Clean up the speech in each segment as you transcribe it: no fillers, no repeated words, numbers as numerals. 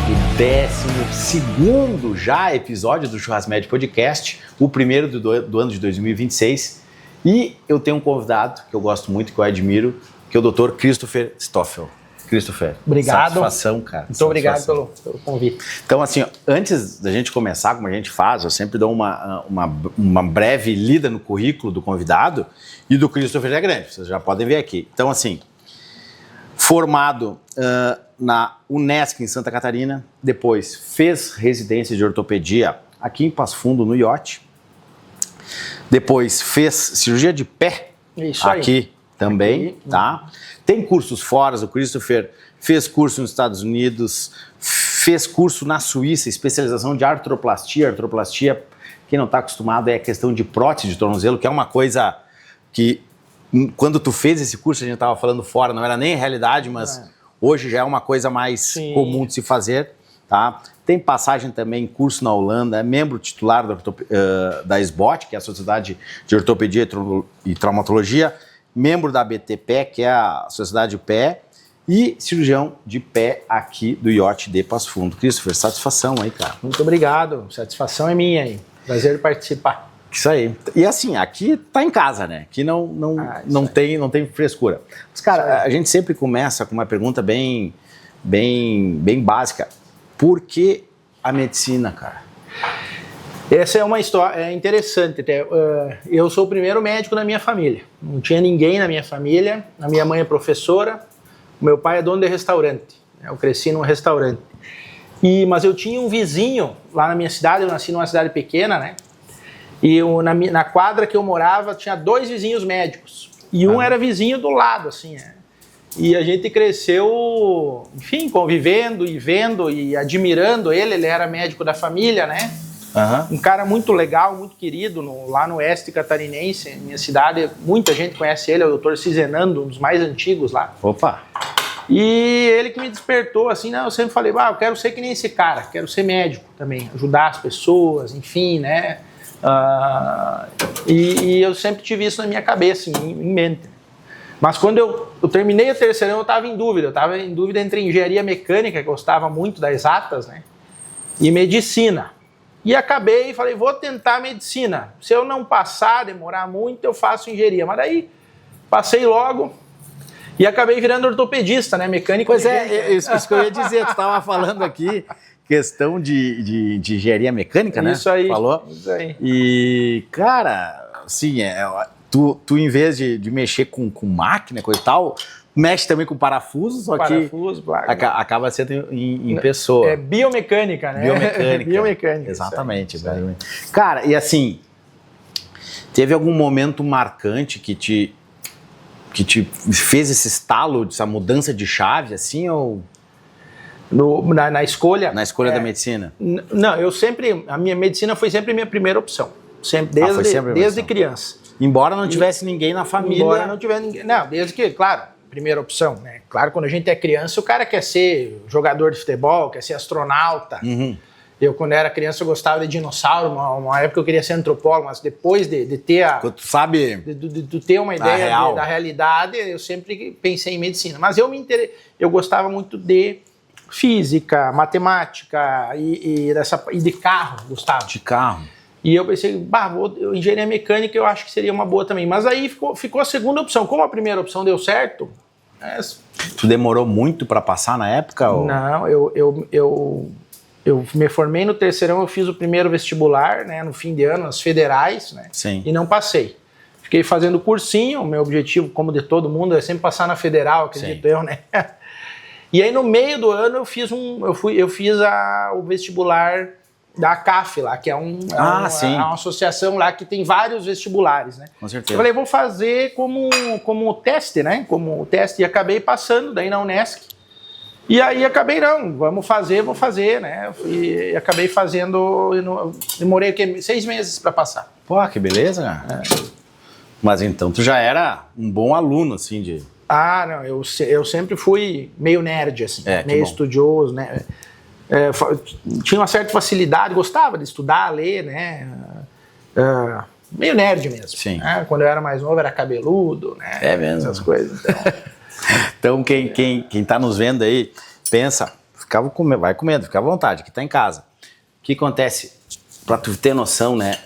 12º já episódio do Churras Med Podcast, o primeiro do ano de 2026. E eu tenho um convidado que eu gosto muito, que eu admiro, que é o Dr. Christopher Stoffel. Christopher, obrigado. Satisfação, cara. Muito obrigado pelo convite. Então, assim, antes da gente começar, como a gente faz, eu sempre dou uma breve lida no currículo do convidado, e do Christopher é grande, vocês já podem ver aqui. Então, assim, formado na Unesc em Santa Catarina, depois fez residência de ortopedia aqui em Passo Fundo, no IOT, depois fez cirurgia de pé aqui também, tá? Tem cursos fora, o Christopher fez curso nos Estados Unidos, fez curso na Suíça, especialização de artroplastia. Artroplastia, quem não está acostumado, é a questão de prótese de tornozelo, que é uma coisa que, quando tu fez esse curso, a gente estava falando fora, não era nem realidade, mas hoje já é uma coisa mais comum de se fazer, tá? Tem passagem também em curso na Holanda, é membro titular da SBOT, que é a Sociedade de Ortopedia e Traumatologia, membro da BTPE, que é a Sociedade de Pé, e cirurgião de pé aqui do IOT de Passo Fundo. Christopher, satisfação aí, cara. Muito obrigado, satisfação é minha aí, prazer participar. Isso aí. E assim, aqui tá em casa, né? Aqui não tem frescura. Mas, cara, a gente sempre começa com uma pergunta bem básica. Por que a medicina, cara? Essa é uma história interessante. Eu sou o primeiro médico da minha família. Não tinha ninguém na minha família. A minha mãe é professora, o meu pai é dono de restaurante. Eu cresci num restaurante. Mas eu tinha um vizinho lá na minha cidade, eu nasci numa cidade pequena, né? E na quadra que eu morava tinha 2 vizinhos médicos. E um era vizinho do lado, assim, né? E a gente cresceu, enfim, convivendo e vendo e admirando ele. Ele era médico da família, né? Um cara muito legal, muito querido, lá no oeste catarinense, minha cidade, muita gente conhece ele, é o Dr. Cizenando, um dos mais antigos lá. Opa! E ele que me despertou, assim, né? Eu sempre falei, eu quero ser que nem esse cara, quero ser médico também, ajudar as pessoas, enfim, né? E eu sempre tive isso na minha cabeça, em mente. Mas quando eu terminei o terceiro ano, eu estava em dúvida entre engenharia mecânica, que eu gostava muito das exatas, né? E medicina. E acabei e falei, vou tentar medicina. Se eu não passar, demorar muito, eu faço engenharia. Mas daí, passei logo e acabei virando ortopedista, né? Mecânico. Pois isso que eu ia dizer. Tu estava falando aqui, questão de engenharia mecânica, né? Isso aí. Falou? Isso aí. E, cara, assim, tu em vez de mexer com máquina, coisa e tal, mexe também com parafusos, só que acaba sendo em pessoa. É biomecânica, né? Biomecânica. Exatamente. Isso aí. Cara, e assim, teve algum momento marcante que te fez esse estalo, essa mudança de chave, assim, ou... Na escolha? Na escolha da medicina? Não, a minha medicina foi sempre a minha primeira opção. Desde criança. Embora não tivesse ninguém na família. Embora não tivesse ninguém. Não, desde que, claro, primeira opção, né? Claro, quando a gente é criança, o cara quer ser jogador de futebol, quer ser astronauta. Eu, quando era criança, eu gostava de dinossauro. Uma época eu queria ser antropólogo, mas depois de ter de ter uma ideia da realidade, eu sempre pensei em medicina. Mas eu gostava muito de física, matemática e de carro, gostava. De carro. E eu pensei, engenharia mecânica eu acho que seria uma boa também. Mas aí ficou a segunda opção. Como a primeira opção deu certo... Tu demorou muito para passar na época? Ou? Não, eu me formei no terceirão, eu fiz o primeiro vestibular, né, no fim de ano, nas federais, né? Sim. E não passei. Fiquei fazendo cursinho, o meu objetivo, como de todo mundo, é sempre passar na federal, acredito eu, né? E aí no meio do ano eu fiz o vestibular da CAF lá, que é uma associação lá que tem vários vestibulares, né? Com certeza. Eu falei, vou fazer como teste, né? Como teste, e acabei passando daí na Unesc. E aí vou fazer, né? E acabei fazendo, demorei 6 meses para passar. Pô, que beleza, cara. Mas então tu já era um bom aluno, assim, de... Não, eu sempre fui meio nerd, assim, meio estudioso, né? Tinha uma certa facilidade, gostava de estudar, ler, né? Meio nerd mesmo. Sim. Né? Quando eu era mais novo era cabeludo, né? É mesmo. Essas coisas. Então quem tá nos vendo aí, pensa, vai comendo, fica à vontade, que tá em casa. O que acontece? Para tu ter noção, né?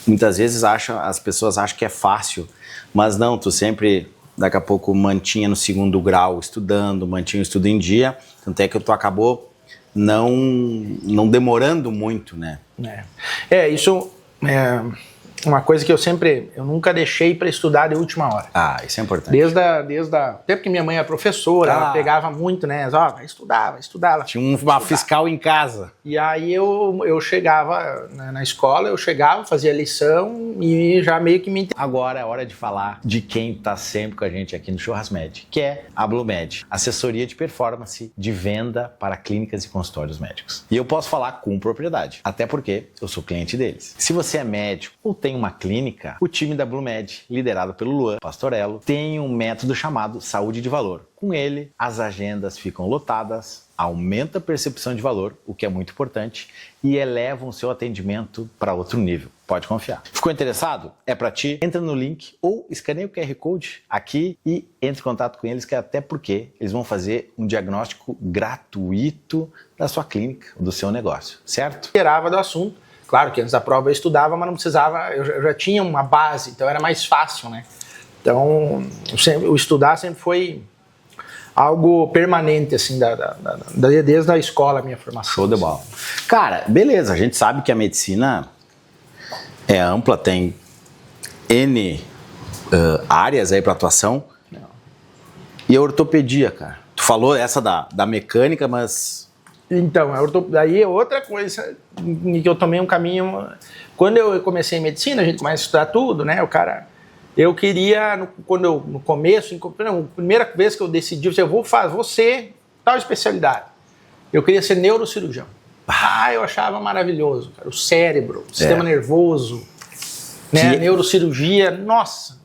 Muitas vezes as pessoas acham que é fácil, mas não, tu sempre, daqui a pouco, mantinha no segundo grau estudando, mantinha o estudo em dia, tanto é que tu acabou não demorando muito, né? Isso é uma coisa que eu nunca deixei para estudar de última hora. Isso é importante. Até porque minha mãe é professora, ela pegava muito, né? Vai estudar. Tinha uma fiscal em casa. E aí eu chegava na escola, fazia lição e já meio que me... Agora é hora de falar de quem está sempre com a gente aqui no Churrasmed, que é a Blumed, assessoria de performance de venda para clínicas e consultórios médicos. E eu posso falar com propriedade, até porque eu sou cliente deles. Se você é médico ou tem uma clínica, o time da Blumed, liderado pelo Luan Pastorello, tem um método chamado Saúde de Valor. Com ele, as agendas ficam lotadas, aumenta a percepção de valor, o que é muito importante, e elevam o seu atendimento para outro nível. Pode confiar. Ficou interessado? É para ti? Entra no link ou escaneia o QR Code aqui e entre em contato com eles, que até porque eles vão fazer um diagnóstico gratuito da sua clínica, do seu negócio, certo? Esperava do assunto. Claro que antes da prova eu estudava, mas não precisava, eu já tinha uma base, então era mais fácil, né? Então, o estudar sempre foi algo permanente, assim, desde a escola, a minha formação. Show de bola. Cara, beleza, a gente sabe que a medicina é ampla, tem N áreas aí para atuação. E a ortopedia, cara? Tu falou essa da mecânica, mas... Então, daí é outra coisa que eu tomei um caminho... Quando eu comecei em medicina, a gente começa a estudar tudo, né? Eu queria, no começo, a primeira vez que eu decidi, eu vou ser tal especialidade. Eu queria ser neurocirurgião. Eu achava maravilhoso, cara. O cérebro, o sistema nervoso, né? Neurocirurgia, nossa.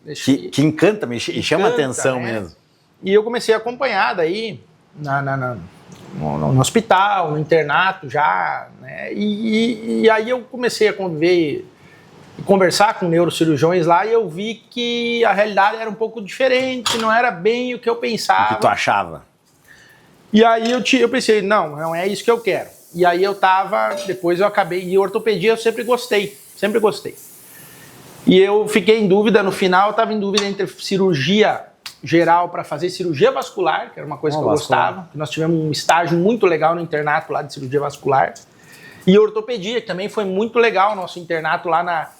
Que encanta, e chama atenção, né? Mesmo. E eu comecei a acompanhar daí, no hospital, no internato já, né? E aí eu comecei a conversar com neurocirurgiões lá e eu vi que a realidade era um pouco diferente, não era bem o que eu pensava. O que tu achava? E aí eu pensei, não é isso que eu quero. E aí depois eu acabei, e ortopedia eu sempre gostei. E eu fiquei em dúvida, no final eu estava em dúvida entre cirurgia geral para fazer cirurgia vascular, que era uma coisa que eu gostava. Nós tivemos um estágio muito legal no internato lá de cirurgia vascular. E ortopedia, que também foi muito legal, o nosso internato lá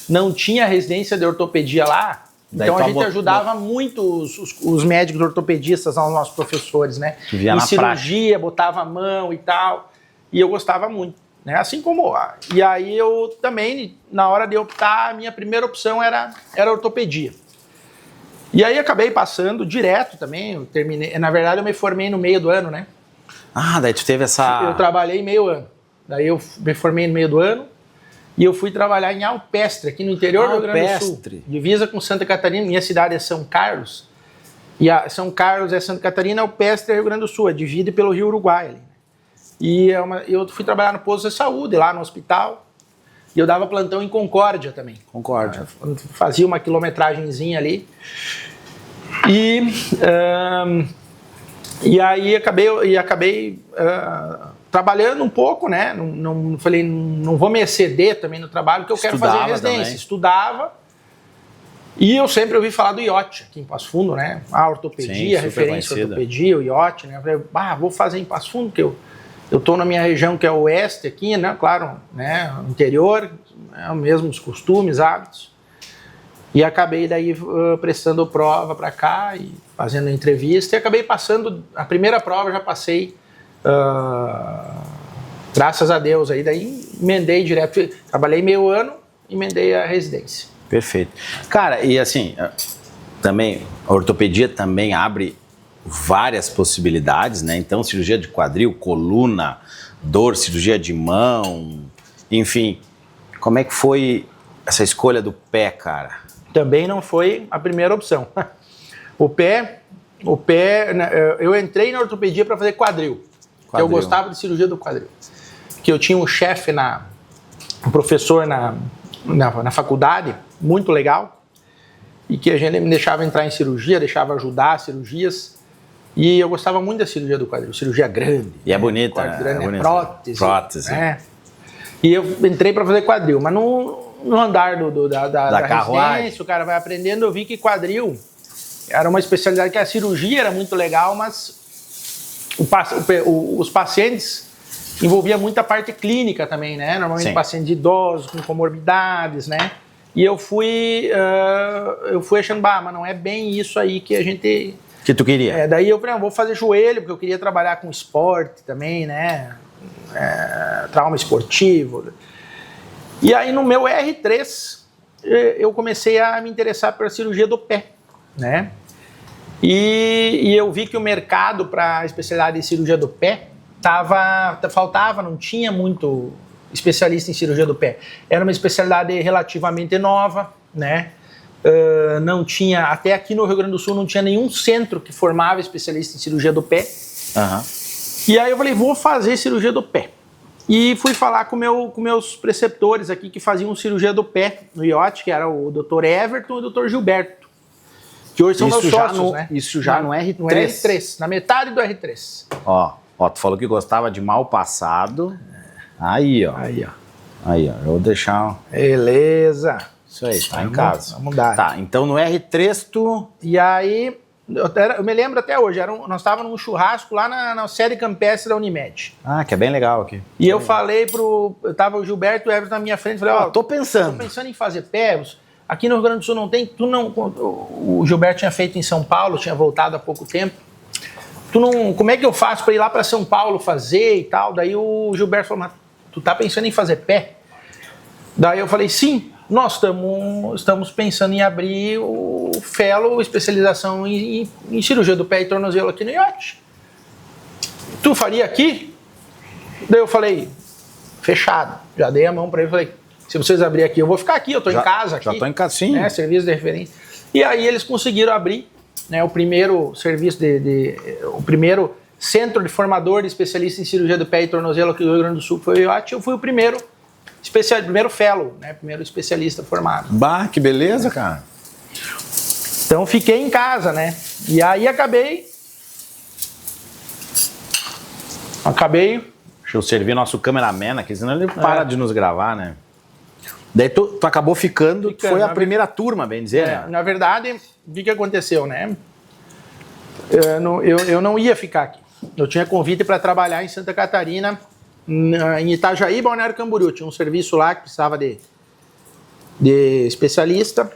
não tinha residência de ortopedia lá, então a gente ajudava muito os médicos ortopedistas, os nossos professores, né? Em cirurgia, botava a mão e tal, e eu gostava muito, né? Assim como... E aí eu também, na hora de optar, a minha primeira opção era ortopedia. E aí acabei passando direto também, eu terminei, na verdade eu me formei no meio do ano, né? Daí tu teve essa... Eu trabalhei meio ano, daí eu me formei no meio do ano e eu fui trabalhar em Alpestre, aqui no interior do Rio Grande do Sul, divisa com Santa Catarina, minha cidade é São Carlos, e São Carlos é Santa Catarina, Alpestre é Rio Grande do Sul, divide pelo Rio Uruguai ali. E eu fui trabalhar no posto de saúde, lá no hospital, e eu dava plantão em Concórdia também. Concórdia. Fazia uma quilometragenzinha ali. E aí acabei trabalhando um pouco, né? Falei, não vou me exceder também no trabalho, porque eu quero fazer residência. Também. Estudava. E eu sempre ouvi falar do IOT aqui em Passo Fundo, né? A ortopedia, referência à ortopedia, o IOT, né? Eu falei, vou fazer em Passo Fundo, porque eu estou na minha região que é o oeste aqui, né? Claro, né? Interior, né? Mesmos costumes, hábitos. E acabei daí prestando prova para cá e fazendo entrevista. E acabei passando, a primeira prova já passei, graças a Deus. Aí daí emendei direto, trabalhei meio ano, emendei a residência. Perfeito. Cara, e assim, também, a ortopedia também abre várias possibilidades, né? Então, cirurgia de quadril, coluna, dor, cirurgia de mão, enfim. Como é que foi essa escolha do pé, cara? Também não foi a primeira opção. O pé, eu entrei na ortopedia para fazer quadril. Eu gostava de cirurgia do quadril. Que eu tinha um chefe, um professor na faculdade, muito legal, e que a gente me deixava entrar em cirurgia, deixava ajudar cirurgias. E eu gostava muito da cirurgia do quadril, cirurgia grande. E é bonita, né? Grande, é bonita. Prótese. Prótese. Né? E eu entrei para fazer quadril, mas no andar da residência, o cara vai aprendendo, eu vi que quadril era uma especialidade que a cirurgia era muito legal, mas os pacientes envolvia muita parte clínica também, né? Normalmente pacientes idosos, com comorbidades, né? E eu fui achando, mas não é bem isso aí que a gente... Que tu queria? Daí eu falei, vou fazer joelho, porque eu queria trabalhar com esporte também, né? Trauma esportivo. E aí no meu R3, eu comecei a me interessar pela cirurgia do pé, né? E eu vi que o mercado para a especialidade de cirurgia do pé faltava, não tinha muito especialista em cirurgia do pé. Era uma especialidade relativamente nova, né? Não tinha, até aqui no Rio Grande do Sul não tinha nenhum centro que formava especialista em cirurgia do pé. Uhum. E aí eu falei, vou fazer cirurgia do pé. E fui falar com meus preceptores aqui que faziam cirurgia do pé no IOT, que era o Dr. Everton e o Dr. Gilberto, que hoje são meus sócios, né? Isso já no R3. No R3, na metade do R3. Ó, tu falou que gostava de mal passado. Aí, ó. Aí, ó. Eu vou deixar... Beleza. Isso aí, tá em casa. Vamos dar. Tá, então no R3 tu... E aí, eu me lembro até hoje, nós estávamos num churrasco lá na sede campestre da Unimed. Ah, que é bem legal aqui. E eu falei tava o Gilberto e o Everton na minha frente, falei, tô pensando. Tô pensando em fazer pé, aqui no Rio Grande do Sul não tem, o Gilberto tinha feito em São Paulo, tinha voltado há pouco tempo. Como é que eu faço para ir lá para São Paulo fazer e tal? Daí o Gilberto falou, mas tu tá pensando em fazer pé? Daí eu falei, sim, nós estamos pensando em abrir o fellow, especialização em cirurgia do pé e tornozelo aqui no IOT. Tu faria aqui? Daí eu falei, fechado. Já dei a mão para ele, falei, se vocês abrirem aqui, eu vou ficar aqui, eu tô em casa aqui. Já tô em casa, sim. Né, serviço de referência. E aí eles conseguiram abrir, né, o primeiro serviço o primeiro centro de formador de especialista em cirurgia do pé e tornozelo aqui do Rio Grande do Sul, que foi o IOT. Eu fui o primeiro fellow, né, primeiro especialista formado. Bah, que beleza, cara. Então fiquei em casa, né, e aí acabei. Deixa eu servir nosso cameraman aqui, senão ele para de nos gravar, né? Daí tu acabou ficando, foi a primeira turma, bem dizer, né? Na verdade, o que aconteceu, né? Eu não ia ficar aqui. Eu tinha convite para trabalhar em Santa Catarina, em Itajaí, Balneário Camboriú. Tinha um serviço lá que precisava de especialista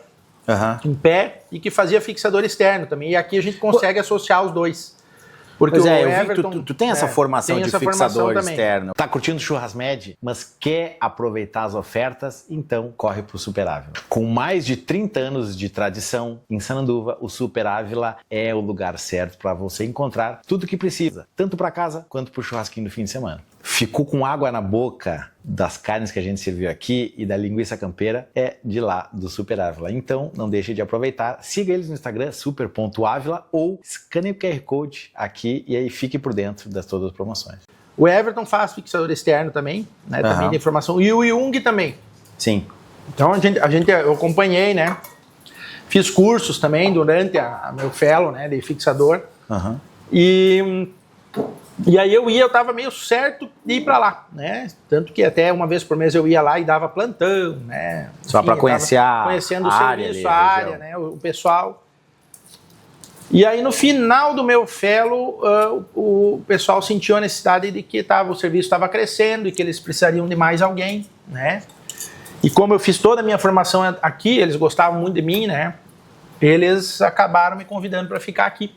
em pé e que fazia fixador externo também. E aqui a gente consegue associar os dois. Porque pois o eu Everton, vi que tu tem essa formação de fixador externo. Tá curtindo o Churrasmed, mas quer aproveitar as ofertas? Então corre pro Super Ávila. Com mais de 30 anos de tradição em Sananduva, o Super Ávila é o lugar certo para você encontrar tudo que precisa, tanto para casa quanto pro churrasquinho do fim de semana. Ficou com água na boca das carnes que a gente serviu aqui e da linguiça campeira? É de lá, do Super Ávila. Então, não deixe de aproveitar. Siga eles no Instagram, super.ávila, ou escaneie o QR Code aqui e aí fique por dentro das todas as promoções. O Everton faz fixador externo também, né? Também de informação. E o Jung também. Sim. Então, eu acompanhei, né? Fiz cursos também durante meu fellow, né? De fixador. E aí eu tava meio certo de ir para lá, né? Tanto que até uma vez por mês eu ia lá e dava plantão, né? Só para conhecer conhecendo o serviço, a área, né? O pessoal. E aí no final do meu fellow, o pessoal sentiu a necessidade de que o serviço estava crescendo e que eles precisariam de mais alguém, né? E como eu fiz toda a minha formação aqui, eles gostavam muito de mim, né? Eles acabaram me convidando para ficar aqui.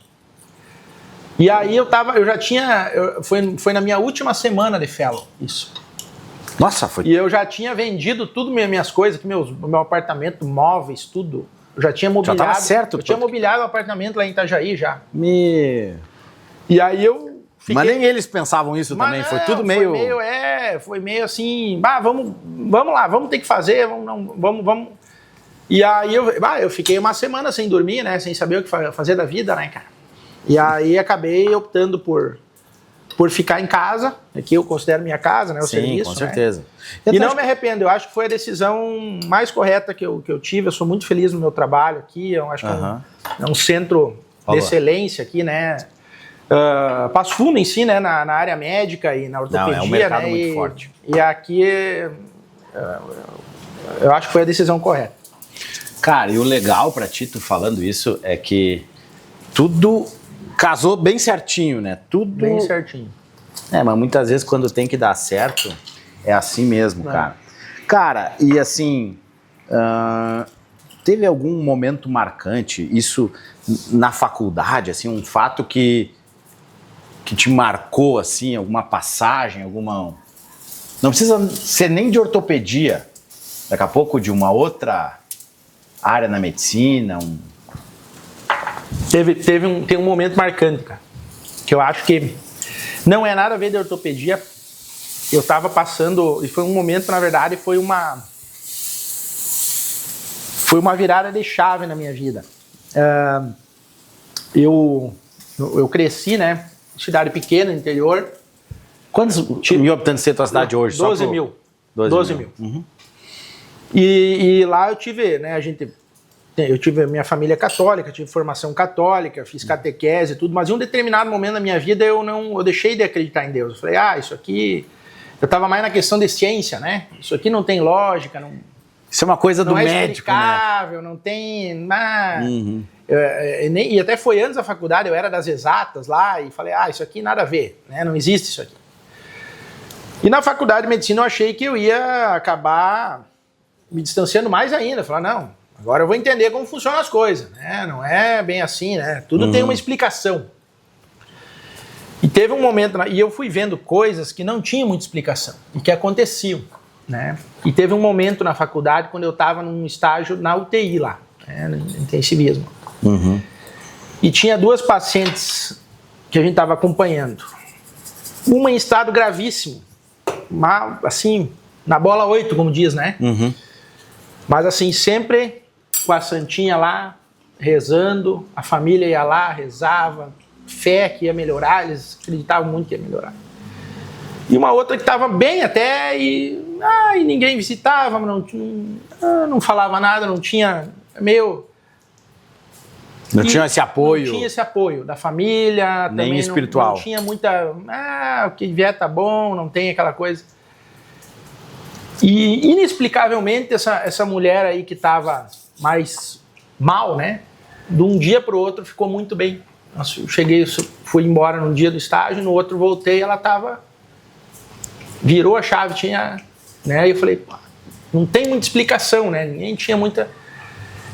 E aí foi na minha última semana de fellow, isso. Nossa, foi... E eu já tinha vendido tudo minhas coisas, meu apartamento, móveis, tudo. Eu já tinha mobiliado. Já tava certo. Eu tinha mobiliado o apartamento lá em Itajaí já. E aí eu fiquei... Mas nem eles pensavam isso também, foi tudo meio... Foi meio assim, vamos lá, vamos ter que fazer, vamos... E aí eu fiquei uma semana sem dormir, né, sem saber o que fazer da vida, né, cara. E aí acabei optando por ficar em casa, aqui eu considero minha casa, né, o serviço. Sim, com certeza. Né? E não me arrependo, eu acho que foi a decisão mais correta que eu tive, eu sou muito feliz no meu trabalho aqui, eu acho que é um centro de excelência aqui, né, Passo Fundo em si, né, na área médica e na ortopedia. Não, é um mercado né, muito forte. E aqui eu acho que foi a decisão correta. Cara, e o legal pra ti, tu falando isso, é que tudo casou bem certinho, né? Tudo Bem certinho. mas muitas vezes quando tem que dar certo, é assim mesmo, cara. Cara, e assim, teve algum momento marcante, isso na faculdade, assim, um fato que te marcou, assim, alguma passagem, alguma... Não precisa ser nem de ortopedia, daqui a pouco de uma outra área na medicina, Tem um momento marcante, cara, que eu acho que não é nada a ver de ortopedia. Eu tava passando, e foi um momento, na verdade, foi uma virada de chave na minha vida. Eu cresci, né, cidade pequena, interior. Quantos mil habitantes tem a tua cidade hoje? 12 mil. 12 mil. Uhum. E lá eu tive, né, eu tive a minha família católica, tive formação católica, fiz catequese e tudo, mas em um determinado momento da minha vida eu deixei de acreditar em Deus. Eu falei, isso aqui... Eu estava mais na questão de ciência, né? Isso aqui não tem lógica, não... Isso é uma coisa do médico, né? Não é explicável, não tem... E até foi antes da faculdade, eu era das exatas lá, e falei, isso aqui nada a ver, né? Não existe isso aqui. E na faculdade de medicina eu achei que eu ia acabar me distanciando mais ainda. Falar, não, agora eu vou entender como funcionam as coisas, né? Não é bem assim, né? Tudo tem uma explicação. E teve um momento, e eu fui vendo coisas que não tinham muita explicação, e que aconteciam, né? E teve um momento na faculdade, quando eu estava num estágio na UTI lá, né? No intensivismo. Uhum. E tinha 2 pacientes que a gente estava acompanhando. Uma em estado gravíssimo, assim, na bola 8, como diz, né? Uhum. Mas assim, sempre com a santinha lá, rezando, a família ia lá, rezava, fé que ia melhorar, eles acreditavam muito que ia melhorar. E uma outra que estava bem até, e ninguém visitava, não falava nada, não tinha, Não tinha esse apoio. Não tinha esse apoio da família, nem também espiritual. Não tinha muita, o que vier tá bom, não tem aquela coisa. E inexplicavelmente essa mulher aí que estava mais mal, né, de um dia para o outro ficou muito bem. Nossa, eu fui embora num dia do estágio, no outro voltei, ela virou a chave, né, e eu falei, não tem muita explicação, né, ninguém tinha muita...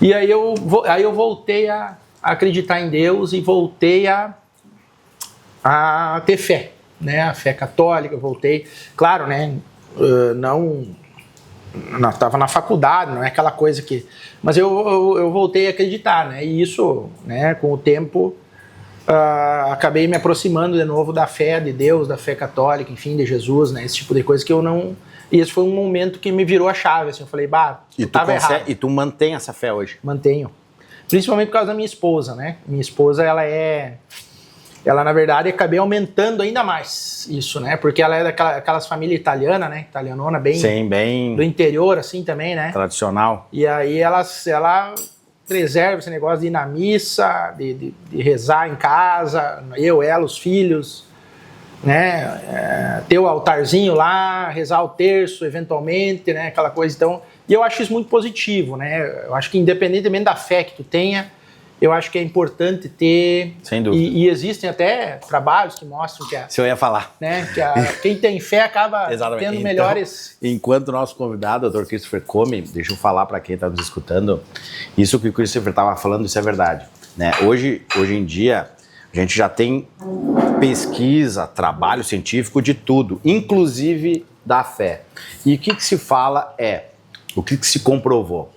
E aí eu voltei a acreditar em Deus e voltei a ter fé, né, a fé católica, voltei, claro, né, não estava na faculdade, não é aquela coisa que... Mas eu voltei a acreditar, né, e isso, né, com o tempo, acabei me aproximando de novo da fé de Deus, da fé católica, enfim, de Jesus, né, esse tipo de coisa que eu não... E esse foi um momento que me virou a chave, assim, eu falei, eu tava errado. E tu mantém essa fé hoje? Mantenho. Principalmente por causa da minha esposa, né? Minha esposa, ela na verdade, acabei aumentando ainda mais isso, né? Porque ela é daquelas famílias italianas, né? Italianona, bem do interior, assim, também, né? Tradicional. E aí ela preserva esse negócio de ir na missa, de rezar em casa, ela, os filhos... né, ter o altarzinho lá, rezar o terço, eventualmente, né, aquela coisa, então, e eu acho isso muito positivo, né, eu acho que independentemente da fé que tu tenha, eu acho que é importante ter, sem dúvida, e existem até trabalhos que mostram que se eu ia falar, né, quem tem fé acaba tendo melhores... Enquanto o nosso convidado, o Dr. Christopher come, deixa eu falar para quem está nos escutando, isso que o Christopher estava falando, isso é verdade, né, hoje em dia, a gente já tem pesquisa, trabalho científico de tudo, inclusive da fé. E o que se fala o que se comprovou?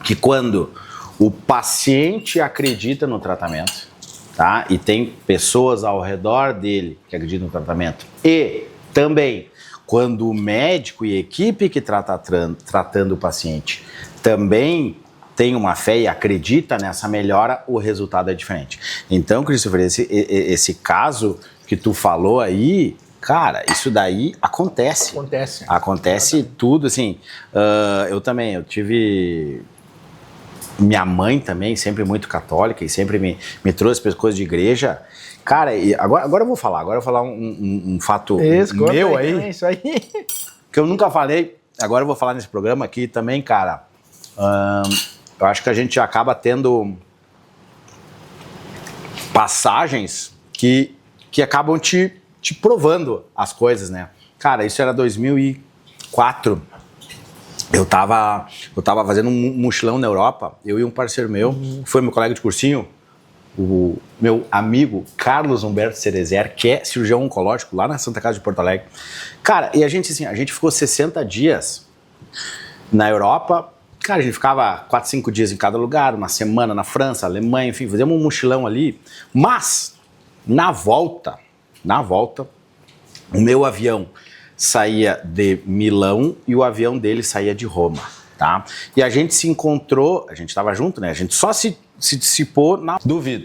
Que quando o paciente acredita no tratamento, tá? E tem pessoas ao redor dele que acreditam no tratamento, e também quando o médico e a equipe que tratando o paciente também tem uma fé e acredita nessa melhora, o resultado é diferente. Então, Christopher, esse caso que tu falou aí, cara, isso daí acontece. Acontece tudo, assim. Eu tive... Minha mãe também, sempre muito católica, e sempre me trouxe para as coisas de igreja, Cara, e agora eu vou falar. Agora eu vou falar um fato meu aí. É isso aí. Que eu nunca falei. Agora eu vou falar nesse programa aqui também, cara. Eu acho que a gente acaba tendo passagens que acabam te provando as coisas, né? Cara, isso era 2004. Eu tava fazendo um mochilão na Europa. Eu e um parceiro meu, que foi meu colega de cursinho, o meu amigo Carlos Humberto Cerezer, que é cirurgião oncológico lá na Santa Casa de Porto Alegre. Cara, e a gente ficou 60 dias na Europa. Cara, a gente ficava 4, 5 dias em cada lugar, uma semana na França, Alemanha, enfim, fizemos um mochilão ali. Mas, na volta, o meu avião saía de Milão e o avião dele saía de Roma, tá? E a gente se encontrou, a gente estava junto, né? A gente só se dissipou na...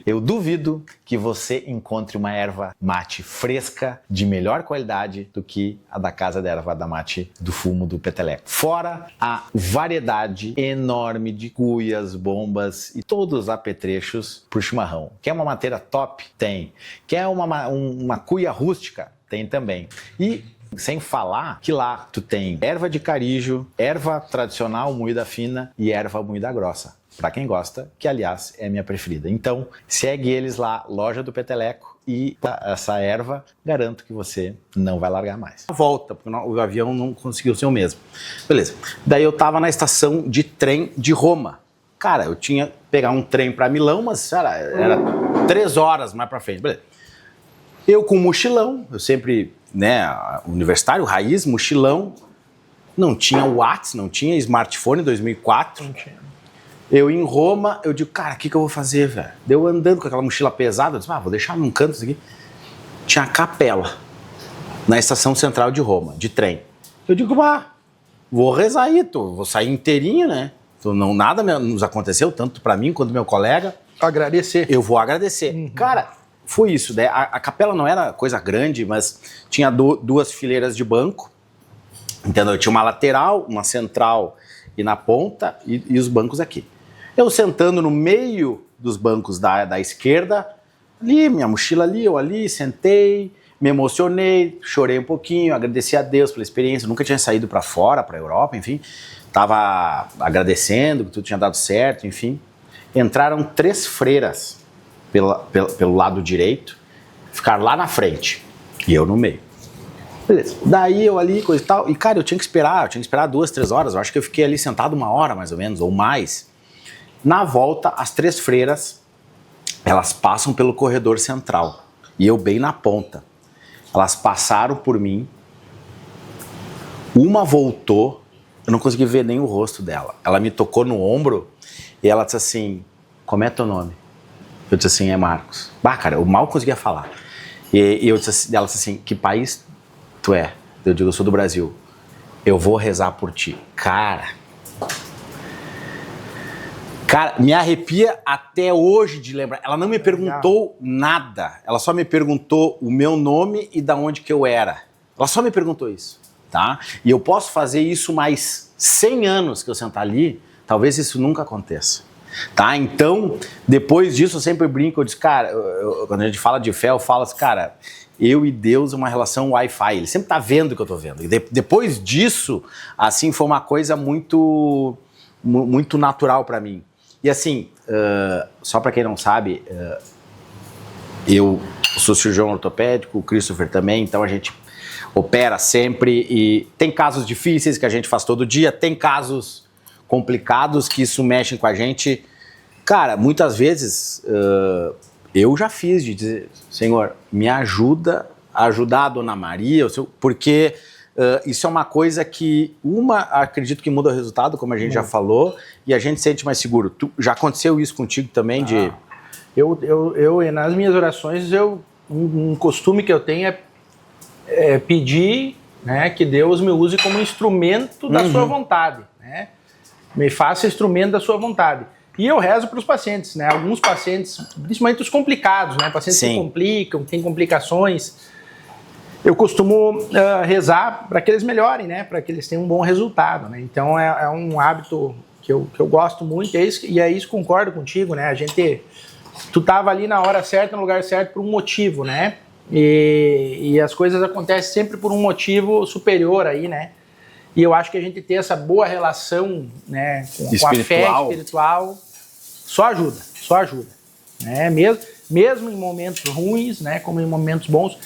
Eu duvido que você encontre uma erva mate fresca, de melhor qualidade do que a da Casa da Erva da Mate do Fumo do Peteleco. Fora a variedade enorme de cuias, bombas e todos os apetrechos pro chimarrão. Quer uma mateira top? Tem. Quer uma cuia rústica? Tem também. E sem falar que lá tu tem erva de carijo, erva tradicional moída fina e erva moída grossa. Pra quem gosta, que aliás é a minha preferida. Então, segue eles lá, Loja do Peteleco, e essa erva, garanto que você não vai largar mais. Volta, porque o avião não conseguiu ser o mesmo. Beleza. Daí eu tava na estação de trem de Roma. Cara, eu tinha que pegar um trem pra Milão, mas era 3 horas mais pra frente. Beleza. Eu com mochilão, eu sempre, né, universitário, raiz, mochilão, não tinha WhatsApp, não tinha smartphone em 2004. Não tinha. Eu em Roma, eu digo, cara, o que eu vou fazer, velho? Deu andando com aquela mochila pesada, eu disse, vou deixar num canto isso aqui. Tinha a capela na estação central de Roma, de trem. Eu digo, vou rezar aí, vou sair inteirinho, né? Nada nos aconteceu, tanto pra mim quanto meu colega. Agradecer. Eu vou agradecer. Uhum. Cara, foi isso, né? A capela não era coisa grande, mas tinha 2 fileiras de banco, entendeu? Tinha uma lateral, uma central e na ponta, e os bancos aqui. Eu sentando no meio dos bancos da esquerda, ali, minha mochila ali, eu ali, sentei, me emocionei, chorei um pouquinho, agradeci a Deus pela experiência, nunca tinha saído para fora, para a Europa, enfim, tava agradecendo que tudo tinha dado certo, enfim. Entraram 3 freiras pelo lado direito, ficaram lá na frente, e eu no meio. Beleza. Daí eu ali, coisa e tal, e cara, eu tinha que esperar 2, 3 horas, eu acho que eu fiquei ali sentado 1 hora mais ou menos, ou mais. Na volta, as 3 freiras, elas passam pelo corredor central, e eu bem na ponta. Elas passaram por mim, uma voltou, eu não consegui ver nem o rosto dela. Ela me tocou no ombro, e ela disse assim, como é teu nome? Eu disse assim, é Marcos. Cara, eu mal conseguia falar. E ela disse assim, que país tu é? Eu digo, eu sou do Brasil. Eu vou rezar por ti. Cara, me arrepia até hoje de lembrar. Ela não me perguntou nada. Ela só me perguntou o meu nome e da onde que eu era. Ela só me perguntou isso, tá? E eu posso fazer isso mais 100 anos que eu sentar ali, talvez isso nunca aconteça. Tá? Então, depois disso, eu sempre brinco, eu disse, cara, quando a gente fala de fé, eu falo assim, cara, eu e Deus é uma relação Wi-Fi, ele sempre tá vendo o que eu tô vendo. E depois disso, assim, foi uma coisa muito natural para mim. E assim, só para quem não sabe, eu sou cirurgião ortopédico, o Christopher também, então a gente opera sempre e tem casos difíceis que a gente faz todo dia, tem casos complicados que isso mexe com a gente. Cara, muitas vezes eu já fiz de dizer, Senhor, me ajuda a ajudar a Dona Maria, porque isso é uma coisa que, acredito que muda o resultado, como a gente já falou, e a gente se sente mais seguro. Já aconteceu isso contigo também? Eu nas minhas orações, um costume que eu tenho é pedir, né, que Deus me use como instrumento da sua vontade, né? Me faça instrumento da sua vontade. E eu rezo para os pacientes, né? Alguns pacientes, principalmente os complicados, né? Pacientes que complicam, que têm complicações. Eu costumo rezar para que eles melhorem, né? Para que eles tenham um bom resultado, né? Então é um hábito que eu gosto muito, e é isso, concordo contigo, né? A gente tu tava ali na hora certa, no lugar certo, por um motivo, né? E as coisas acontecem sempre por um motivo superior aí, né? E eu acho que a gente ter essa boa relação, né, com a fé espiritual só ajuda, né? Mesmo em momentos ruins, né, como em momentos bons.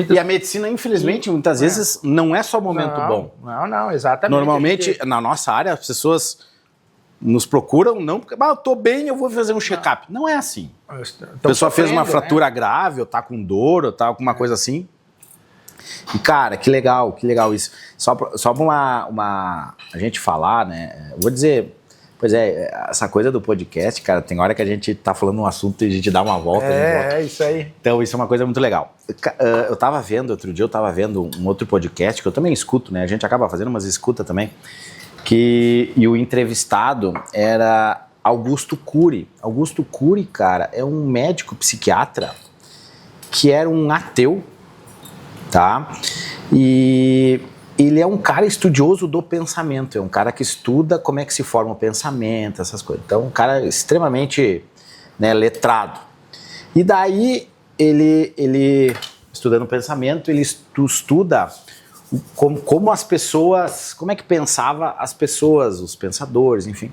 E a medicina, infelizmente, muitas vezes não é só momento bom. Não, exatamente. Normalmente, na nossa área, as pessoas nos procuram não porque eu tô bem, eu vou fazer um check-up. Não é assim. A pessoa fez uma fratura grave, ou tá com dor, ou tá com uma coisa assim. E, cara, que legal isso. Só pra a gente falar, né? Eu vou dizer, pois é, essa coisa do podcast, cara, tem hora que a gente tá falando um assunto e a gente dá uma volta. É isso aí. Então, isso é uma coisa muito legal. Outro dia eu tava vendo um outro podcast, que eu também escuto, né? A gente acaba fazendo, mas escuta também. E o entrevistado era Augusto Cury. Augusto Cury, cara, é um médico psiquiatra que era um ateu, tá? E ele é um cara estudioso do pensamento, é um cara que estuda como é que se forma o pensamento, essas coisas. Então, um cara extremamente, né, letrado. E daí, ele estudando o pensamento, ele estuda como as pessoas, como é que pensava as pessoas, os pensadores, enfim.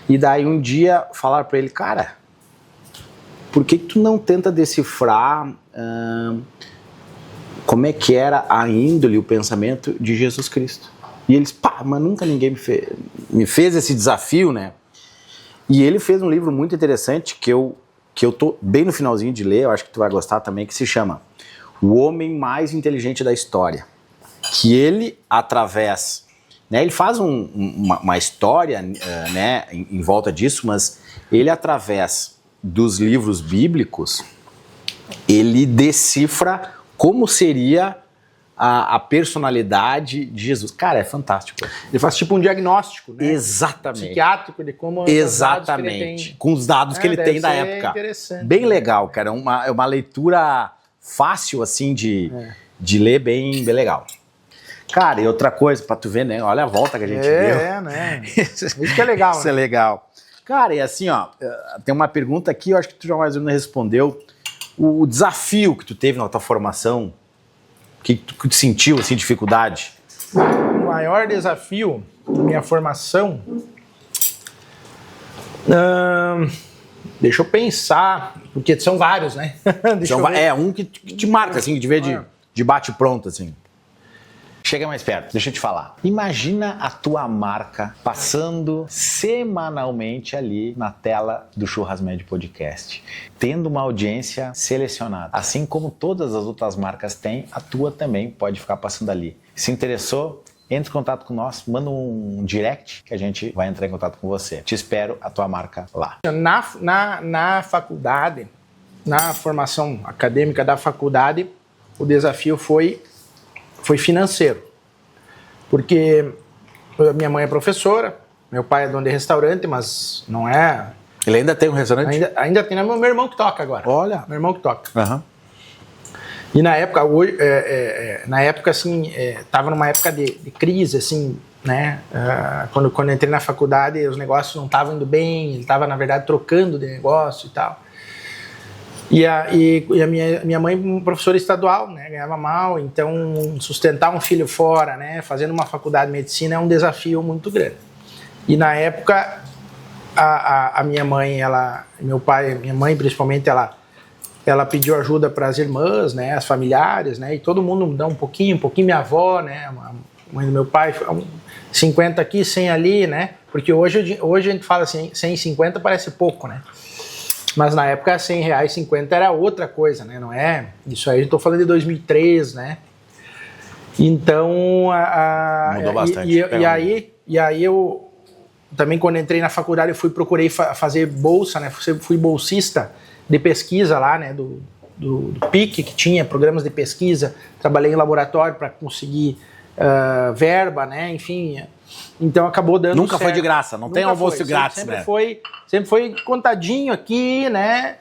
E daí um dia falaram para ele, cara, por que tu não tenta decifrar como é que era a índole, o pensamento de Jesus Cristo? E eles, mas nunca ninguém me fez esse desafio, né? E ele fez um livro muito interessante que eu tô bem no finalzinho de ler, eu acho que tu vai gostar também, que se chama O Homem Mais Inteligente da História. Que ele, através, né, ele faz uma história, né, em volta disso, mas ele, através dos livros bíblicos, ele decifra como seria a personalidade de Jesus. Cara, é fantástico. Ele faz tipo um diagnóstico, né? Exatamente. Psiquiátrico de como... Exatamente. Com os dados que ele tem da época. Interessante. Bem legal, cara. É uma leitura fácil, assim, de ler, bem legal. Cara, e outra coisa, pra tu ver, né? Olha a volta que a gente deu. Né? Isso que é legal. Isso é legal. Cara, e assim, ó, tem uma pergunta aqui, eu acho que tu já mais ou menos respondeu. O desafio que tu teve na tua formação, que tu sentiu, assim, dificuldade? O maior desafio da minha formação... deixa eu pensar, porque são vários, né? Um que te marca, assim, de ver de bate-pronto, assim. Chega mais perto, deixa eu te falar. Imagina a tua marca passando semanalmente ali na tela do Churrasmed Podcast, tendo uma audiência selecionada. Assim como todas as outras marcas têm, a tua também pode ficar passando ali. Se interessou? Entre em contato com nós, manda um direct que a gente vai entrar em contato com você. Te espero, a tua marca lá. Na faculdade, na formação acadêmica da faculdade, o desafio foi financeiro. Porque minha mãe é professora, meu pai é dono de restaurante, mas não é... Ele ainda tem um restaurante? Ainda tem, meu irmão que toca agora. Olha. Meu irmão que toca. Uhum. E na época, assim, tava numa época de crise, assim, né? Quando eu entrei na faculdade, os negócios não estavam indo bem, ele estava, na verdade, trocando de negócio e tal. E a minha mãe, professora estadual, né, ganhava mal, então sustentar um filho fora, né, fazendo uma faculdade de medicina é um desafio muito grande. E na época, a minha mãe, meu pai, minha mãe principalmente, ela pediu ajuda para as irmãs, né, as familiares, né, e todo mundo dá um pouquinho, minha avó, né, a mãe do meu pai, 50 aqui, 100 ali, né, porque hoje a gente fala assim, 150 parece pouco, né. Mas na época, R$100, 50 era outra coisa, né? Não é? Isso aí, eu estou falando de 2003, né? Então... Mudou bastante. E aí eu... Também quando entrei na faculdade, eu procurei fazer bolsa, né? Fui bolsista de pesquisa lá, né? Do PIC, que tinha programas de pesquisa. Trabalhei em laboratório para conseguir verba, né? Enfim... Então acabou dando Nunca certo. Foi de graça, não tem almoço grátis, sempre foi contadinho aqui, né?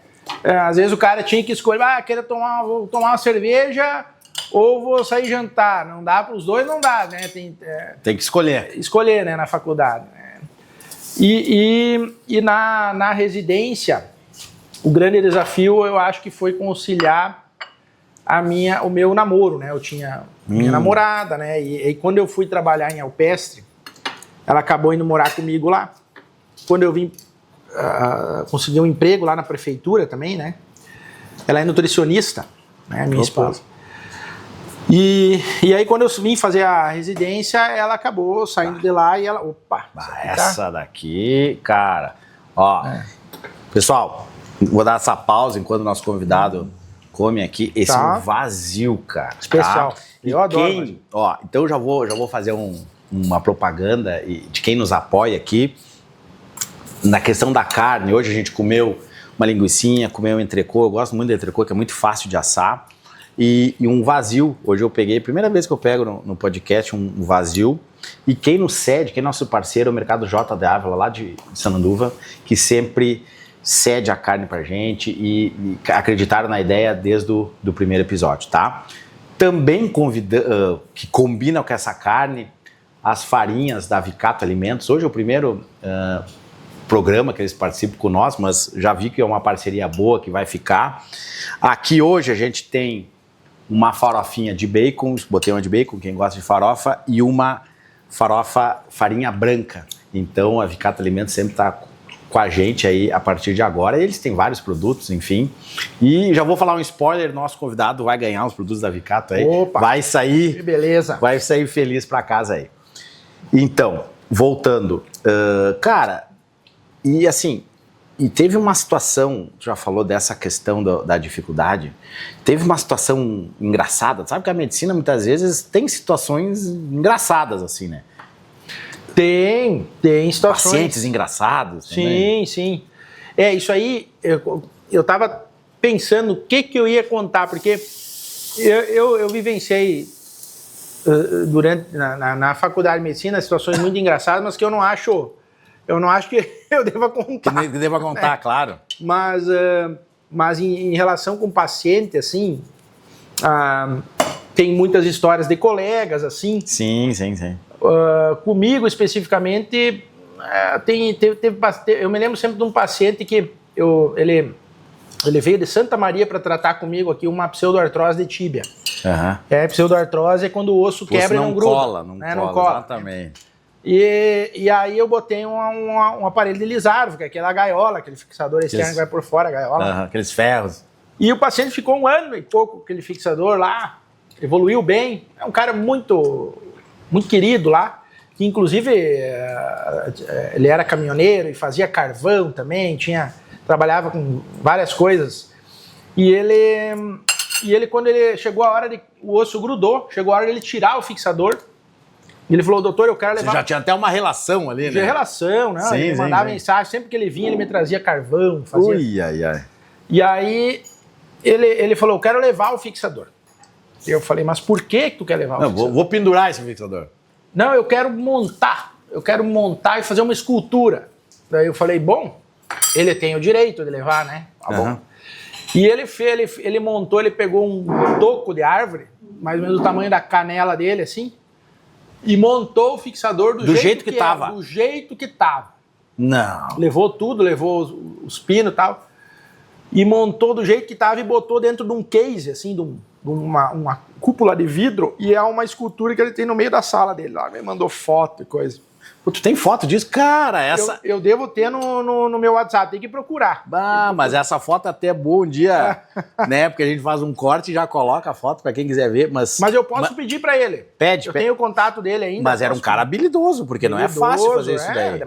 Às vezes o cara tinha que escolher, quero vou tomar uma cerveja ou vou sair jantar. Não dá para os dois, não dá, né? Tem que escolher. Escolher, né, na faculdade. Né? E na residência, o grande desafio eu acho que foi conciliar o meu namoro, né? Eu tinha minha namorada, né? E quando eu fui trabalhar em Alpestre, ela acabou indo morar comigo lá. Quando eu vim conseguir um emprego lá na prefeitura também, né? Ela é nutricionista, né? Minha esposa. E aí quando eu vim fazer a residência, ela acabou saindo de lá e ela... Opa! Essa daqui, cara... Ó, pessoal, vou dar essa pausa enquanto o nosso convidado come aqui. Esse é um vazio, cara. Especial. Tá? Eu adoro. Ó, então eu já vou fazer uma propaganda de quem nos apoia aqui. Na questão da carne, hoje a gente comeu uma linguicinha, comeu um entrecô. Eu gosto muito de entrecô, que é muito fácil de assar. E um vazio, hoje eu peguei, primeira vez que eu pego no podcast, um vazio. E quem nos cede, quem é nosso parceiro, é o Mercado J de Ávila, lá de Sananduva, que sempre cede a carne pra gente e acreditaram na ideia desde do primeiro episódio, tá? Também que combinam com essa carne, as farinhas da Vicato Alimentos. Hoje é o primeiro programa que eles participam com nós, mas já vi que é uma parceria boa que vai ficar. Aqui hoje a gente tem uma farofinha de bacon, botei uma de bacon, quem gosta de farofa, e uma farinha branca. Então a Vicato Alimentos sempre está com a gente aí a partir de agora. Eles têm vários produtos, enfim. E já vou falar um spoiler, nosso convidado vai ganhar os produtos da Vicato aí. Opa! Vai sair... Que beleza! Vai sair feliz para casa aí. Então, voltando. Cara, e assim... E teve uma situação, já falou dessa questão da dificuldade, teve uma situação engraçada, sabe que a medicina muitas vezes tem situações engraçadas assim, né? Tem situações. Pacientes engraçados também. Sim. Isso aí, eu tava pensando o que eu ia contar, porque eu vivenciei durante, na faculdade de medicina situações muito engraçadas, mas que eu não acho que eu deva contar. Que deva contar, claro. Mas em relação com o paciente, assim, tem muitas histórias de colegas, assim. Sim. Comigo, especificamente, eu me lembro sempre de um paciente que ele veio de Santa Maria para tratar comigo aqui uma pseudoartrose de tíbia. Uhum. Pseudoartrose é quando o osso quebra e não gruda. Não cola, exatamente. E aí eu botei um aparelho de Lizardo, que é aquela gaiola, aquele fixador externo que vai por fora, a gaiola. Aqueles ferros. E o paciente ficou 1 ano e pouco com aquele fixador lá, evoluiu bem. É um cara muito querido lá, que inclusive ele era caminhoneiro e fazia carvão também, trabalhava com várias coisas. E ele quando ele chegou a hora o osso grudou, chegou a hora de ele tirar o fixador. E ele falou, doutor, eu quero levar... Você já tinha até uma relação ali, né? Tinha relação, né? Ele mandava mensagem, sempre que ele vinha, ele me trazia carvão, fazia... Ui, ai. E aí, ele falou, eu quero levar o fixador. Eu falei, mas por que tu quer levar o fixador? Vou pendurar esse fixador. Não, eu quero montar e fazer uma escultura. Daí eu falei, bom, ele tem o direito de levar, né? Tá bom. E ele montou, ele pegou um toco de árvore, mais ou menos do tamanho da canela dele, assim, e montou o fixador do jeito que tava. Do jeito que tava. Não. Levou tudo, levou os pinos e tal. E montou do jeito que tava e botou dentro de um case, assim, de uma cúpula de vidro. E é uma escultura que ele tem no meio da sala dele lá. Me mandou foto e coisa. Pô, tu tem foto disso? Cara, essa... Eu devo ter no meu WhatsApp, tem que procurar. Mas essa foto até é boa um dia, né? Porque a gente faz um corte e já coloca a foto pra quem quiser ver, mas eu posso pedir pra ele. Pede. Eu tenho o contato dele ainda. Mas era um cara habilidoso, porque não é fácil fazer isso daí.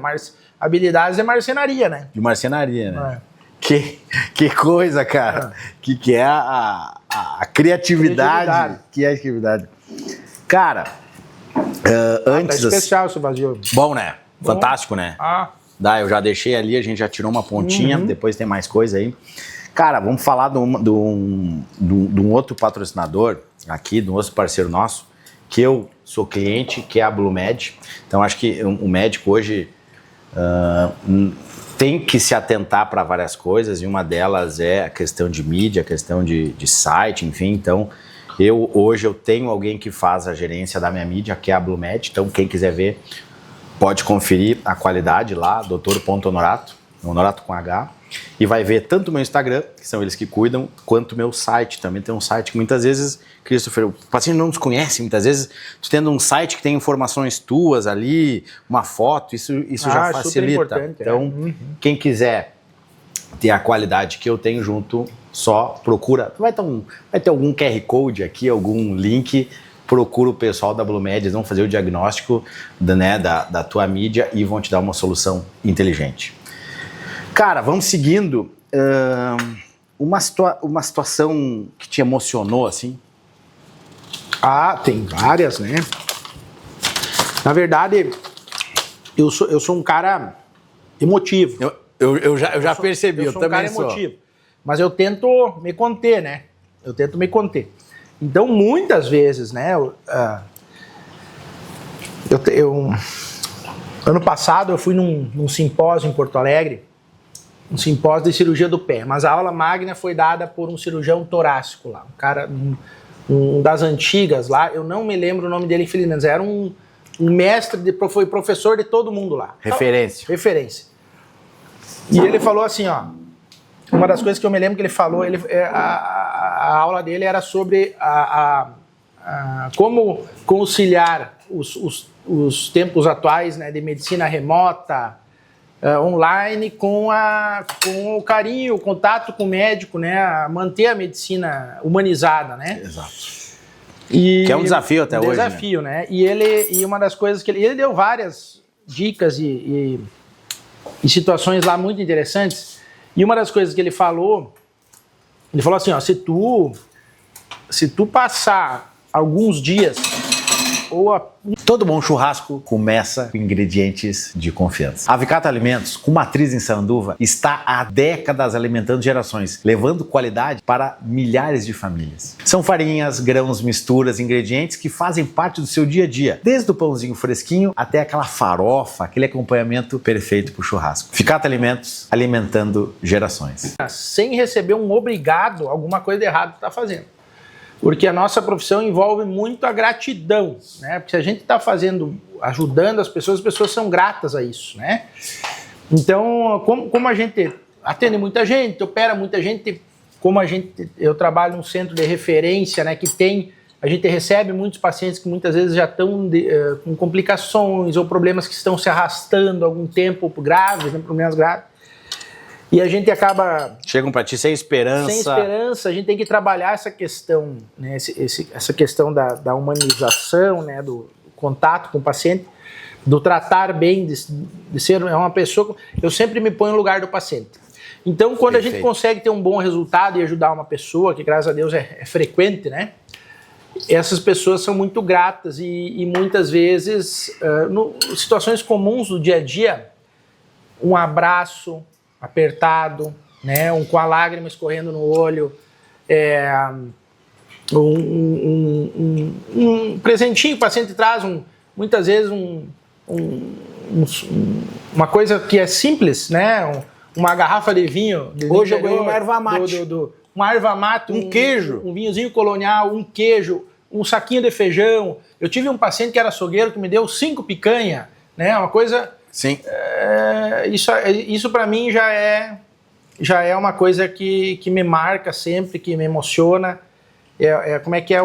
Habilidades de marcenaria, né? De marcenaria, né? Que coisa, cara. Que é a criatividade. Que é a criatividade. Cara... antes tá especial esse vazio. Bom, né? Bom. Fantástico, né? Eu já deixei ali, a gente já tirou uma pontinha, depois tem mais coisa aí. Cara, vamos falar de um outro patrocinador aqui, de um outro parceiro nosso, que eu sou cliente, que é a BlueMed. Então, acho que o médico hoje tem que se atentar para várias coisas, e uma delas é a questão de mídia, a questão de site, enfim. Então, hoje eu tenho alguém que faz a gerência da minha mídia, que é a BlueMed. Então, quem quiser ver, pode conferir a qualidade lá, Dr. Honorato. Honorato com H, e vai ver tanto o meu Instagram, que são eles que cuidam, quanto o meu site. Também tem um site que muitas vezes, Christopher, o paciente não nos conhece, muitas vezes tu tendo um site que tem informações tuas ali, uma foto, isso já facilita. Então, quem quiser ter a qualidade que eu tenho junto, só procura. Vai ter algum QR Code aqui, algum link, procura o pessoal da Blumed, eles vão fazer o diagnóstico da tua mídia e vão te dar uma solução inteligente. Cara, vamos seguindo. Uma situação que te emocionou, assim? Tem várias, né? Na verdade, eu sou um cara emotivo. Eu já percebi, eu também sou. Emotivo. Mas eu tento me conter, né? Então, muitas vezes, né? Ano passado, eu fui num simpósio em Porto Alegre, um simpósio de cirurgia do pé, mas a aula magna foi dada por um cirurgião torácico lá, um cara, um das antigas lá, eu não me lembro o nome dele, infelizmente, era um mestre, foi professor de todo mundo lá. Referência. Então, referência. E ele falou assim, ó, uma das coisas que eu me lembro que ele falou, a aula dele era sobre como conciliar os tempos atuais, né, de medicina remota, online, com o carinho, o contato com o médico, né, manter a medicina humanizada, né? Exato. Que é um desafio até hoje. Desafio, né? E uma das coisas que ele deu várias dicas e situações lá muito interessantes. E uma das coisas que ele falou assim, ó, se tu passar alguns dias Todo bom churrasco começa com ingredientes de confiança. A Vicata Alimentos, com matriz em Sanduva, está há décadas alimentando gerações, levando qualidade para milhares de famílias. São farinhas, grãos, misturas, ingredientes que fazem parte do seu dia a dia, desde o pãozinho fresquinho até aquela farofa, aquele acompanhamento perfeito para o churrasco. Vicata Alimentos, alimentando gerações. Sem receber um obrigado, alguma coisa de errado tu tá fazendo. Porque a nossa profissão envolve muito a gratidão, né? Porque se a gente está ajudando as pessoas são gratas a isso, né? Então, como a gente atende muita gente, opera muita gente, eu trabalho num centro de referência, né? A gente recebe muitos pacientes que muitas vezes já estão com complicações ou problemas que estão se arrastando há algum tempo graves, né? Problemas graves. E a gente acaba... Chegam para ti sem esperança. Sem esperança, a gente tem que trabalhar essa questão, né, essa questão da humanização, né, do contato com o paciente, do tratar bem, de ser uma pessoa... Eu sempre me ponho no lugar do paciente. Então, quando a gente consegue ter um bom resultado e ajudar uma pessoa, que graças a Deus é frequente, né, essas pessoas são muito gratas e muitas vezes, situações comuns do dia a dia, um abraço apertado, né, com a lágrima escorrendo no olho, um presentinho, o paciente traz muitas vezes uma coisa que é simples, né, uma garrafa de vinho. Hoje eu ganhei uma erva mate. Uma erva mate, um queijo. Um vinhozinho colonial, um queijo, um saquinho de feijão. Eu tive um paciente que era açougueiro que me deu 5 picanha, né, uma coisa... Sim. Isso para mim já é uma coisa que me marca sempre, que me emociona. Como é que é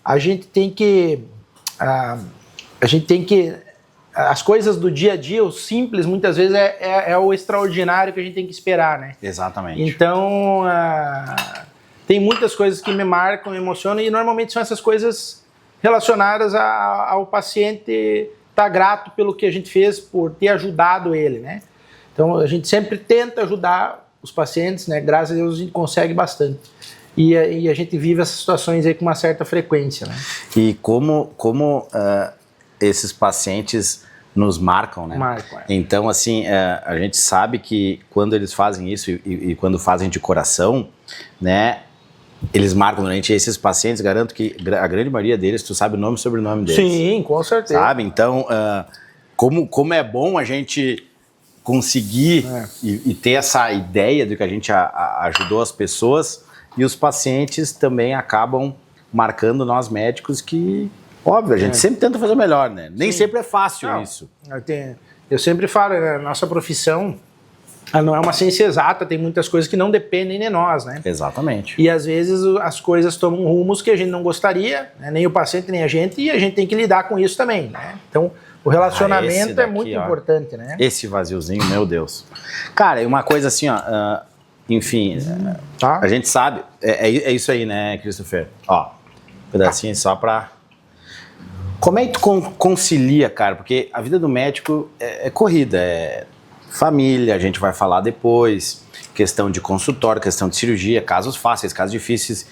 a gente tem que as coisas do dia a dia, o simples, muitas vezes é o extraordinário que a gente tem que esperar, né? Exatamente. Então, tem muitas coisas que me marcam, me emocionam, e normalmente são essas coisas relacionadas ao paciente estar grato pelo que a gente fez, por ter ajudado ele, né? Então, a gente sempre tenta ajudar os pacientes, né? Graças a Deus a gente consegue bastante. E a gente vive essas situações aí com uma certa frequência, né? E como esses pacientes nos marcam, né? Marcam, Então, assim, a gente sabe que quando eles fazem isso e quando fazem de coração, né? Eles marcam durante esses pacientes, garanto que a grande maioria deles, tu sabe o nome e sobrenome deles. Sim, com certeza. Sabe? Então, como é bom a gente conseguir e ter essa ideia de que a gente ajudou as pessoas, e os pacientes também acabam marcando nós médicos que, óbvio, a gente sempre tenta fazer o melhor, né? Nem sempre é fácil isso. Eu sempre falo, né, nossa profissão, Ela não é uma ciência exata, tem muitas coisas que não dependem de nós, né? Exatamente. E às vezes as coisas tomam rumos que a gente não gostaria, né? Nem o paciente, nem a gente, e a gente tem que lidar com isso também, né? Então, o relacionamento daqui, é muito importante, né? Esse vaziozinho, meu Deus. Cara, e uma coisa assim, ó, enfim, Tá. a gente sabe, é isso aí, né, Christopher? Ó, um pedacinho só pra... Como é que tu concilia, cara? Porque a vida do médico é corrida, é família, a gente vai falar depois, questão de consultório, questão de cirurgia, casos fáceis, casos difíceis.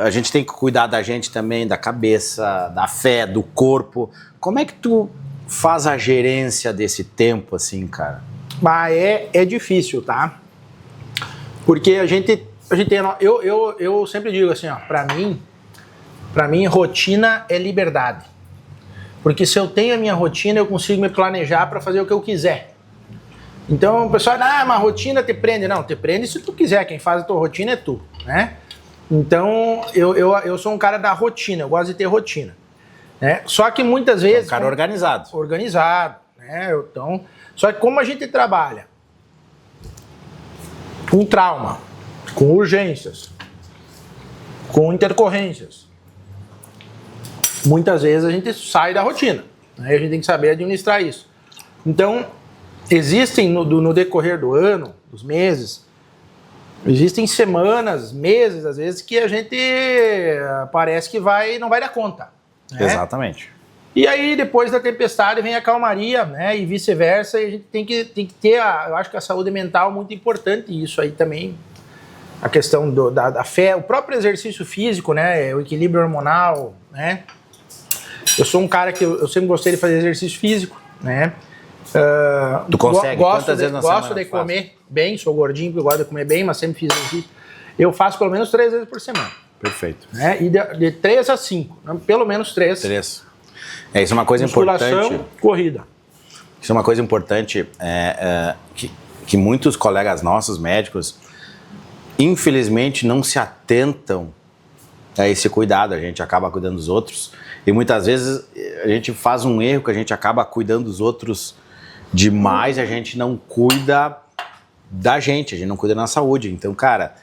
A gente tem que cuidar da gente também, da cabeça, da fé, do corpo. Como é que tu faz a gerência desse tempo, assim, cara? Mas é difícil, tá? Porque a gente tem... Eu sempre digo assim, ó, pra mim, rotina é liberdade. Porque se eu tenho a minha rotina, eu consigo me planejar para fazer o que eu quiser. Então o pessoal diz, mas rotina te prende. Não, te prende se tu quiser, quem faz a tua rotina é tu, né? Então eu sou um cara da rotina, eu gosto de ter rotina. Né? Só que muitas vezes... Um cara organizado. Organizado, né? Então, só que como a gente trabalha com trauma, com urgências, com intercorrências, muitas vezes a gente sai da rotina, né? A gente tem que saber administrar isso. Então, existem no decorrer do ano, dos meses, existem semanas, meses, às vezes, que a gente parece que não vai dar conta. Né? Exatamente. E aí, depois da tempestade, vem a calmaria, né? E vice-versa, e a gente tem que ter, eu acho que a saúde mental é muito importante, e isso aí também, a questão da fé, o próprio exercício físico, né? O equilíbrio hormonal, né? Eu sou um cara que eu sempre gostei de fazer exercício físico, né? Tu consegue? Quantas vezes na semana? Gosto de comer bem, sou gordinho, porque eu gosto de comer bem, mas sempre fiz exercício. Eu faço pelo menos 3 vezes por semana. Perfeito. Né? E de 3 a 5, pelo menos 3. 3. Isso é uma coisa Musculação, importante. Corrida. Isso é uma coisa importante que muitos colegas nossos, médicos, infelizmente não se atentam a esse cuidado. A gente acaba cuidando dos outros e muitas vezes a gente faz um erro que a gente acaba cuidando dos outros demais e a gente não cuida da gente, a gente não cuida da nossa saúde. Então, cara,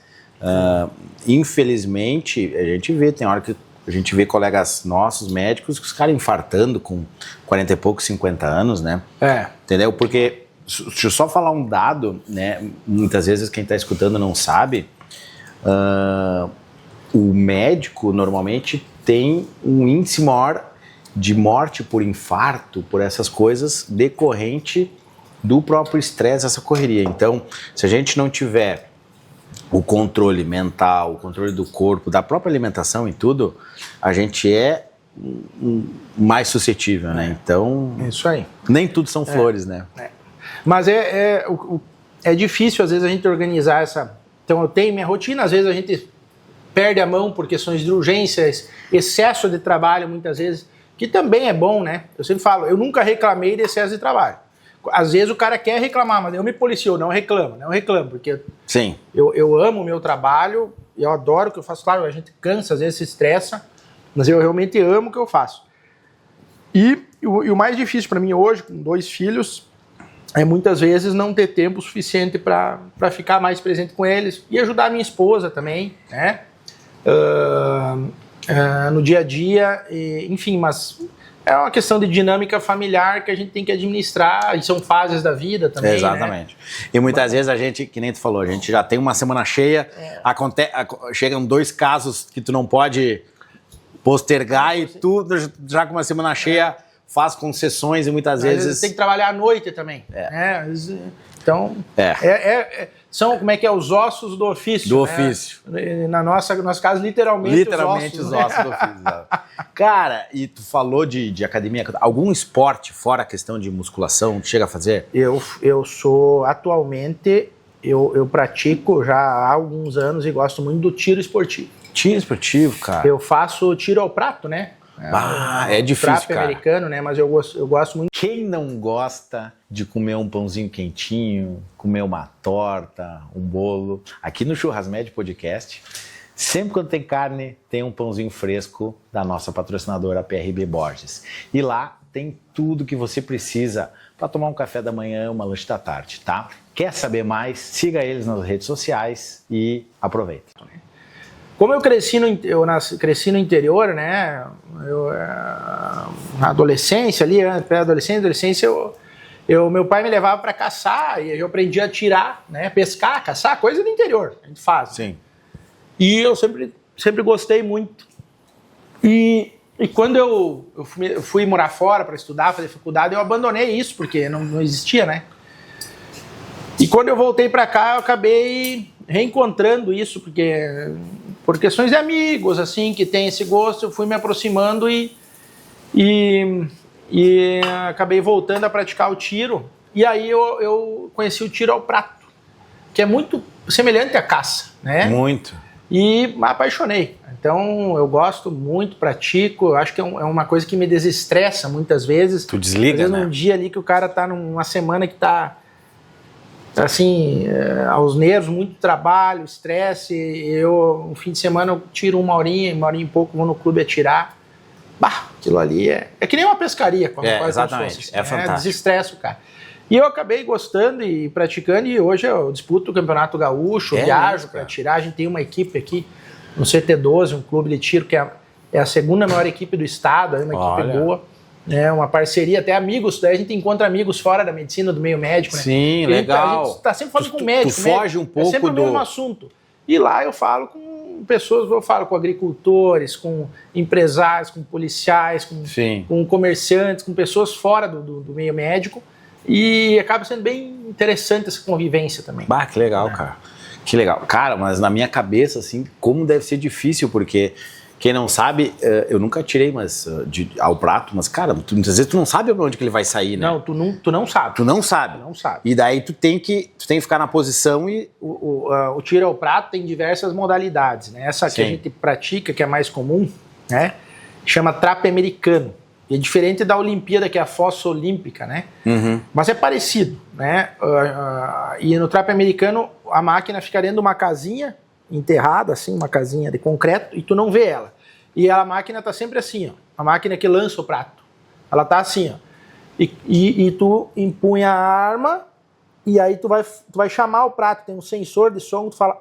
infelizmente a gente vê, tem hora que a gente vê colegas nossos, médicos, que os caras infartando com 40 e poucos, 50 anos, né? Entendeu? Porque, deixa eu só falar um dado, né? Muitas vezes quem está escutando não sabe, o médico normalmente tem um índice maior de morte por infarto, por essas coisas, decorrente do próprio estresse, essa correria. Então, se a gente não tiver o controle mental, o controle do corpo, da própria alimentação e tudo, a gente é mais suscetível, né? Então, isso aí. Nem tudo são flores, né? Mas é difícil, às vezes, a gente organizar essa... Então, eu tenho minha rotina, às vezes a gente perde a mão por questões de urgências, excesso de trabalho, muitas vezes, que também é bom, né? Eu sempre falo, eu nunca reclamei de excesso de trabalho. Às vezes o cara quer reclamar, mas eu me policio, não reclamo, porque Sim. Eu amo o meu trabalho, eu adoro o que eu faço. Claro, a gente cansa, às vezes se estressa, mas eu realmente amo o que eu faço. E o mais difícil para mim hoje, com 2 filhos, é muitas vezes não ter tempo suficiente para ficar mais presente com eles e ajudar a minha esposa também, né? No dia a dia, enfim, mas... É uma questão de dinâmica familiar que a gente tem que administrar, e são fases da vida também. Exatamente. Né? E muitas vezes a gente, que nem tu falou, a gente já tem uma semana cheia, chegam 2 casos que tu não pode postergar e tu, já com uma semana cheia, faz concessões e muitas vezes... Tem que trabalhar à noite também. Então, são, como é que é, os ossos do ofício. Do ofício. No nosso caso, literalmente os ossos do ofício. Cara, e tu falou de academia, algum esporte fora a questão de musculação tu chega a fazer? Eu sou, atualmente, eu pratico já há alguns anos e gosto muito do tiro esportivo. Tiro esportivo, cara? Eu faço tiro ao prato, né? É difícil, prato cara. americano, né? Mas eu gosto muito. Quem não gosta de comer um pãozinho quentinho, comer uma torta, um bolo? Aqui no Churrasmed Podcast, sempre quando tem carne, tem um pãozinho fresco da nossa patrocinadora PRB Borges. E lá tem tudo que você precisa para tomar um café da manhã, uma lanche da tarde, tá? Quer saber mais? Siga eles nas redes sociais e aproveita. Como eu cresci cresci no interior, né? Na adolescência ali, pré-adolescência, adolescência, meu pai me levava para caçar e eu aprendi a tirar, né? Pescar, caçar, coisa do interior, a gente faz. Sim. E eu sempre gostei muito. E quando eu fui morar fora para estudar, fazer faculdade, eu abandonei isso, porque não existia, né? E quando eu voltei para cá, eu acabei reencontrando isso, porque por questões de amigos, assim, que tem esse gosto, eu fui me aproximando e acabei voltando a praticar o tiro. E aí eu conheci o tiro ao prato, que é muito semelhante à caça, né? Muito. E me apaixonei. Então eu gosto muito, pratico, eu acho que é uma coisa que me desestressa muitas vezes. Tu desliga, às vezes, né? num dia ali que o cara tá numa semana que tá assim, aos nervos, muito trabalho, estresse, no fim de semana eu tiro uma horinha e pouco, vou no clube atirar. Bah, aquilo ali é que nem uma pescaria. Exatamente, assim, é fantástico. Desestressa o cara. E eu acabei gostando e praticando, e hoje eu disputo o Campeonato Gaúcho, viajo para tirar. A gente tem uma equipe aqui no CT12, um clube de tiro que é a segunda maior equipe do estado, é uma equipe boa. É uma parceria, até amigos, daí a gente encontra amigos fora da medicina, do meio médico, né? Sim, legal. A gente tá sempre falando com médico. Tu foge um pouco é sempre o mesmo assunto. E lá eu falo com pessoas, eu falo com agricultores, com empresários, com policiais, com comerciantes, com pessoas fora do meio médico. E acaba sendo bem interessante essa convivência também. Bah, que legal, cara. Que legal. Cara, mas na minha cabeça, assim, como deve ser difícil, porque... Quem não sabe, eu nunca tirei ao prato, mas, cara, muitas vezes tu não sabe pra onde que ele vai sair, né? Não, tu não sabe. Tu não sabe. Não sabe. E daí tu tem que ficar na posição e... O tiro ao prato tem diversas modalidades, né? Essa que a gente pratica, que é mais comum, né? Chama trape americano. E é diferente da Olimpíada, que é a fossa olímpica, né? Uhum. Mas é parecido, né? E no trape americano, a máquina fica dentro de uma casinha enterrada, assim, uma casinha de concreto, e tu não vê ela. E a máquina tá sempre assim, ó. A máquina que lança o prato. Ela tá assim, ó. E tu empunha a arma, e aí tu vai chamar o prato, tem um sensor de som, tu fala,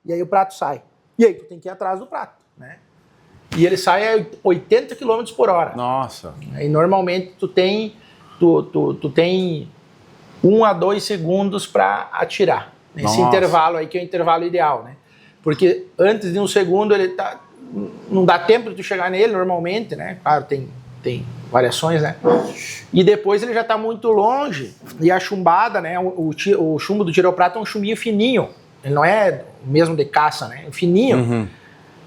e aí o prato sai. E aí tu tem que ir atrás do prato, né? E ele sai a 80 km por hora. Nossa. E normalmente tu tem 1 a 2 segundos para atirar. Nesse intervalo aí, que é o intervalo ideal, né? Porque antes de 1 segundo não dá tempo de tu chegar nele normalmente, né? Claro, tem variações, né? E depois ele já está muito longe, e a chumbada, né? O chumbo do tiro ao prato é um chumbinho fininho, ele não é o mesmo de caça, né? É fininho. Uhum.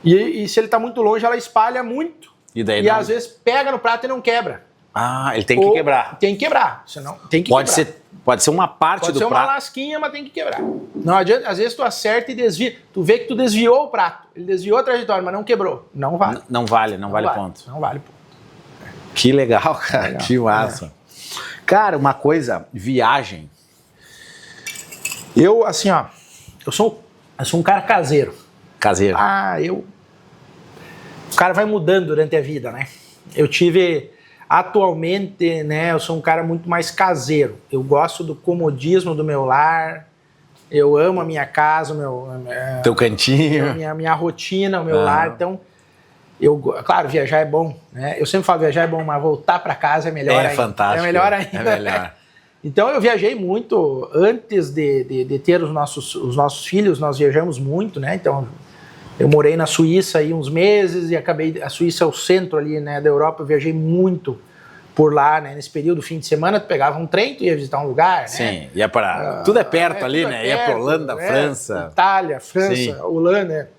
E se ele está muito longe, ela espalha muito. E às vezes pega no prato e não quebra. Ele tem que quebrar. Tem que quebrar, senão tem que quebrar. Pode ser uma parte do prato. Pode ser uma lasquinha, mas tem que quebrar. Não adianta, às vezes tu acerta e desvia. Tu vê que tu desviou o prato. Ele desviou a trajetória, mas não quebrou. Não vale. Não vale ponto. Não vale ponto. Que legal, cara. Legal. Que massa. Cara, uma coisa, viagem. Eu, assim, ó, eu sou um cara caseiro. Caseiro. O cara vai mudando durante a vida, né? Atualmente, né, eu sou um cara muito mais caseiro. Eu gosto do comodismo do meu lar. Eu amo a minha casa, teu cantinho, minha rotina, o meu lar. Então, claro, viajar é bom, né? Eu sempre falo viajar é bom, mas voltar para casa é melhor ainda. É fantástico. É melhor ainda. É melhor. Então, eu viajei muito antes de ter os nossos filhos. Nós viajamos muito, né? Então, eu morei na Suíça aí uns meses e a Suíça é o centro ali, né, da Europa. Eu viajei muito por lá, né? Nesse período, fim de semana, tu pegava um trem, tu ia visitar um lugar, né? Sim, ia para... tudo é perto ali, né? Ia para Holanda, França. Itália, França, Holanda.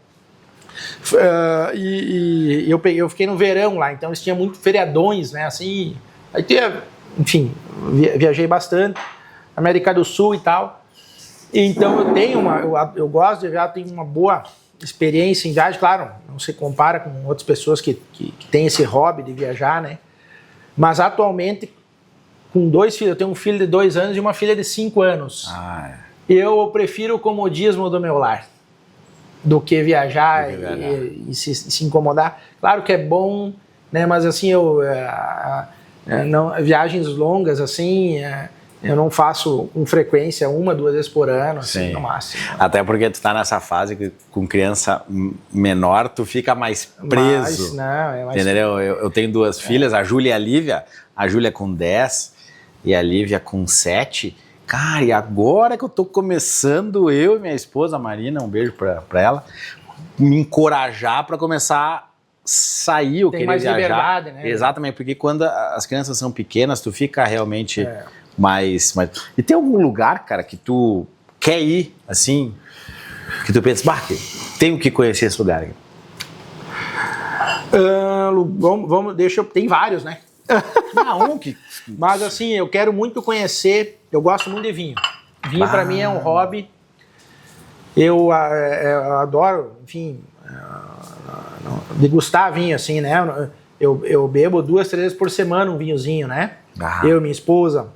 E eu fiquei no verão lá, então eles tinham muito feriadões, né? Assim, aí enfim, viajei bastante, América do Sul e tal. Então eu gosto de viajar, tenho uma boa experiência em viagem, claro, não se compara com outras pessoas que têm esse hobby de viajar, né? Mas atualmente, com 2 filhos, eu tenho um filho de 2 anos e uma filha de 5 anos. Eu prefiro o comodismo do meu lar do que viajar e se incomodar. Claro que é bom, né? Mas assim, Viagens longas, assim, eu não faço com frequência 1, 2 vezes por ano, assim, no máximo. Até porque tu tá nessa fase que com criança menor, tu fica mais preso. Entendeu? Eu tenho 2 filhas, a Júlia e a Lívia. A Júlia com 10 e a Lívia com 7. Cara, e agora que eu tô começando, eu e minha esposa, a Marina, um beijo pra ela, me encorajar para começar a sair ou querer viajar. Liberdade, né? Exatamente, porque quando as crianças são pequenas, tu fica realmente mais... E tem algum lugar, cara, que tu quer ir, assim, que tu pensa, tenho que conhecer esse lugar aqui? Tem vários, né? Mas assim, eu quero muito conhecer, eu gosto muito de vinho. Vinho para mim é um hobby. Eu adoro, enfim, degustar vinho, assim, né? Eu bebo 2, 3 vezes por semana um vinhozinho, né? Eu e minha esposa.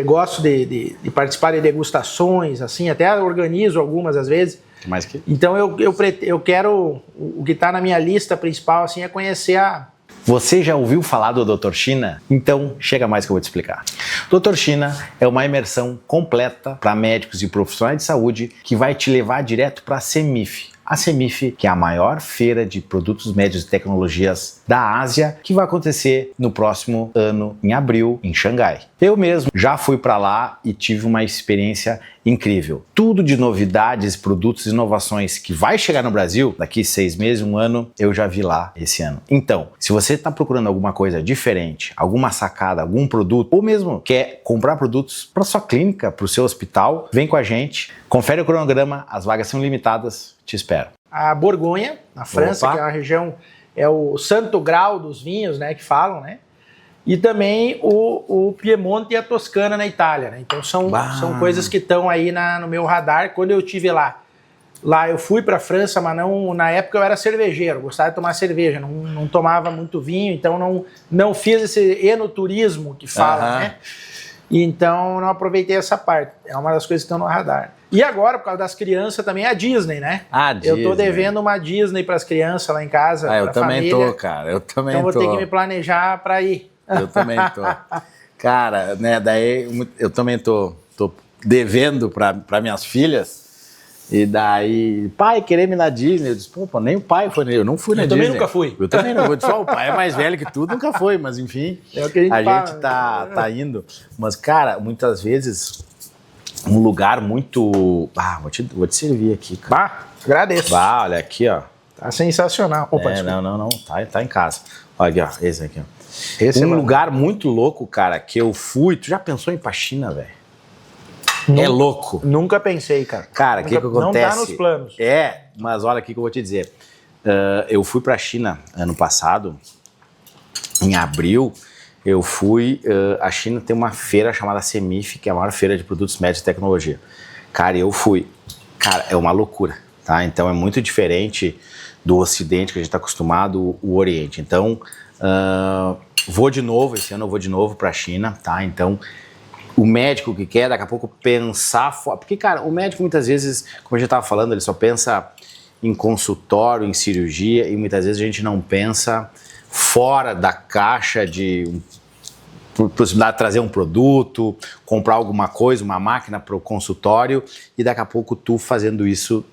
Gosto de participar de degustações, assim, até organizo algumas às vezes. Então eu quero, o que está na minha lista principal, assim, é conhecer Você já ouviu falar do Dr. China? Então, chega mais que eu vou te explicar. Dr. China é uma imersão completa para médicos e profissionais de saúde que vai te levar direto para a CEMIF. A CEMIF, que é a maior feira de produtos médicos e tecnologias da Ásia, que vai acontecer no próximo ano, em abril, em Xangai. Eu mesmo já fui para lá e tive uma experiência incrível. Tudo de novidades, produtos e inovações que vai chegar no Brasil daqui 6 meses, 1 ano, eu já vi lá esse ano. Então, se você está procurando alguma coisa diferente, alguma sacada, algum produto, ou mesmo quer comprar produtos para sua clínica, para o seu hospital, vem com a gente, confere o cronograma, as vagas são limitadas, te espero. A Borgonha, na França, que é uma região, é o santo grau dos vinhos, né, que falam, né? E também o Piemonte e a Toscana na Itália, né? Então são coisas que estão aí no meu radar. Quando eu estive lá eu fui para a França, mas não, na época eu era cervejeiro, gostava de tomar cerveja, não tomava muito vinho, então não fiz esse enoturismo que fala, né? Então não aproveitei essa parte. É uma das coisas que estão no radar. E agora, por causa das crianças, também a Disney, né? Eu tô devendo uma Disney para as crianças lá em casa. Eu também tô, cara. Eu também tô. Então vou ter que me planejar para ir. Eu também tô. Cara, né, daí eu também tô devendo para minhas filhas. E daí, pai, querer me na Disney. Eu disse, pô, nem o pai foi, eu não fui na Disney. Eu também nunca fui. Eu também não. Eu disse, o pai é mais velho que tudo, nunca foi, mas enfim. É o que a gente tá indo. Mas, cara, muitas vezes, um lugar muito... vou te servir aqui, cara. Agradeço. Olha aqui, ó. Tá sensacional. Opa, não. Tá em casa. Olha aqui, ó. Esse aqui, ó. Lugar muito louco, cara, que eu fui... Tu já pensou em ir pra China, velho? É louco. Nunca pensei, cara. Cara, o que acontece? Não tá nos planos. Mas olha aqui que eu vou te dizer. Eu fui pra China ano passado, em abril. Eu fui... a China tem uma feira chamada CEMIF, que é a maior feira de produtos médicos e tecnologia. Cara, eu fui. Cara, é uma loucura, tá? Então é muito diferente do Ocidente, que a gente tá acostumado, o Oriente. Então, vou de novo, esse ano eu vou de novo pra China, tá? Então... O médico que quer, daqui a pouco, pensar fora. Porque, cara, o médico muitas vezes, como a gente estava falando, ele só pensa em consultório, em cirurgia, e muitas vezes a gente não pensa fora da caixa de possibilidade de trazer um produto, comprar alguma coisa, uma máquina para o consultório, e daqui a pouco tu fazendo isso,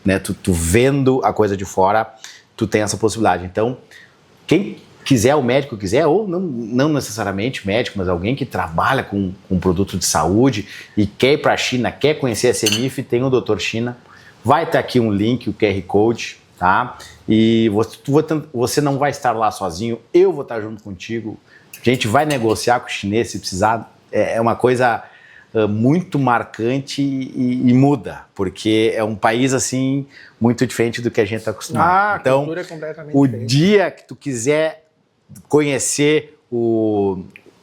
né, tu vendo a coisa de fora, tu tem essa possibilidade. Então, quem quiser, o médico quiser, ou não necessariamente médico, mas alguém que trabalha com produto de saúde e quer ir para a China, quer conhecer a CEMIF, tem o Dr. China. Vai ter aqui um link, o QR Code, tá? E você não vai estar lá sozinho, eu vou estar junto contigo. A gente vai negociar com o chinês se precisar. É uma coisa muito marcante e muda, porque é um país assim muito diferente do que a gente está acostumado. Então, a cultura é completamente diferente. Dia que tu quiser conhecer